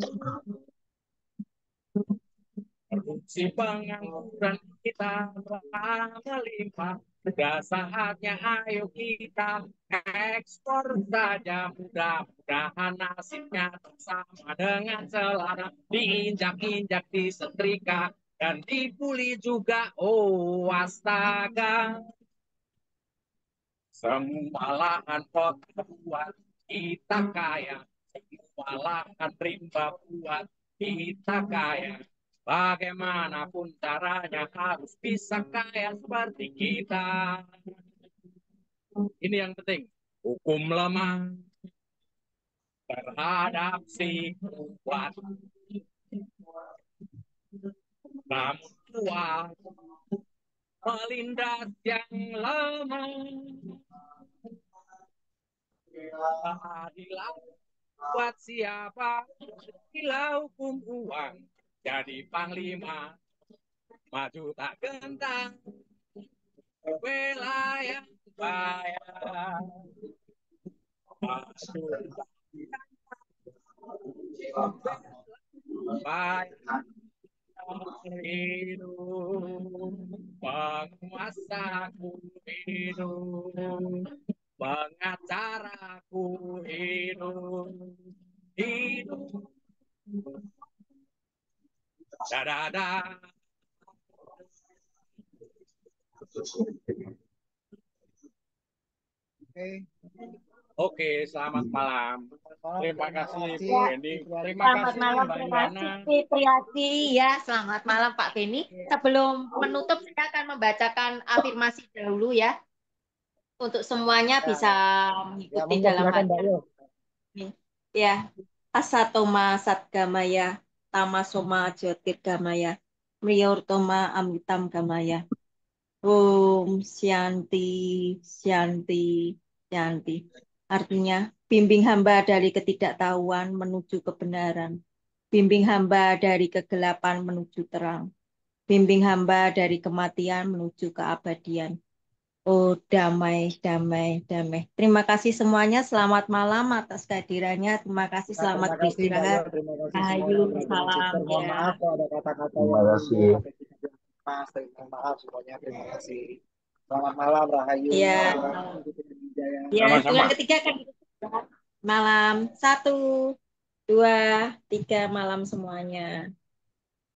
Speaker 1: Produksi pengangguran kita telah melimpah. Sudah saatnya ayo kita ekspor saja. Mudah-mudahan nasibnya sama dengan selera. Diinjak-injak, disetrika, dan dibuli juga. Oh astaga. Semua lahan kota buat kita kaya. Semua lahan rimba buat kita kaya. Bagaimanapun caranya harus bisa kaya seperti kita. Ini yang penting. Hukum lemah terhadap si kuat. Namun kuat melindas yang lemah. Keadilan buat siapa? Bila hukum uang jadi panglima, maju tak gentar wilayah bayar. Maju tak bayar. Hidup penguasaku, hidup pengacaraku, hidup hidup da. Oke, selamat malam. Terima kasih Bu
Speaker 3: Ya,
Speaker 1: Beni. Terima
Speaker 3: selamat
Speaker 1: kasih
Speaker 3: malam,
Speaker 1: Mbak
Speaker 3: terima
Speaker 1: Iliana.
Speaker 3: kasih Priyati. Ya, selamat malam Pak Beni. Sebelum menutup, saya akan membacakan afirmasi dahulu ya. Untuk semuanya bisa
Speaker 2: Ya,
Speaker 3: mengikuti
Speaker 2: monggo
Speaker 3: dalam
Speaker 2: silakan Mbak
Speaker 3: hati
Speaker 2: Yo.
Speaker 3: ini. Ya, Asatoma Satgamaya, Tamasoma Jyotirgamaya, Mriyortoma Amitam Gamaya. Om Syanti, Syanti, Syanti. Artinya, bimbing hamba dari ketidaktahuan menuju kebenaran. Bimbing hamba dari kegelapan menuju terang. Bimbing hamba dari kematian menuju keabadian. Oh, damai, damai, damai. Terima kasih semuanya. Selamat malam atas kehadirannya. Terima kasih.
Speaker 2: Ya,
Speaker 3: Selamat
Speaker 2: terima kasih Mbak Yo,
Speaker 3: beristirahat.
Speaker 2: terima kasih semuanya
Speaker 3: Ayo,
Speaker 2: teman-teman
Speaker 3: salam
Speaker 2: sister. Mohon
Speaker 3: ya.
Speaker 2: maaf kalau ada kata-kata
Speaker 4: Terima
Speaker 2: yang
Speaker 4: kasih.
Speaker 2: menyinggung atau tidak pas. Terima maaf semuanya, terima kasih. Selamat malam Rahayu,
Speaker 3: Ya,
Speaker 2: Istirahat, Wijaya.
Speaker 3: ya.
Speaker 1: Sama-sama.
Speaker 3: Hitungan ketiga kan malam. 1, 2, 3 malam semuanya.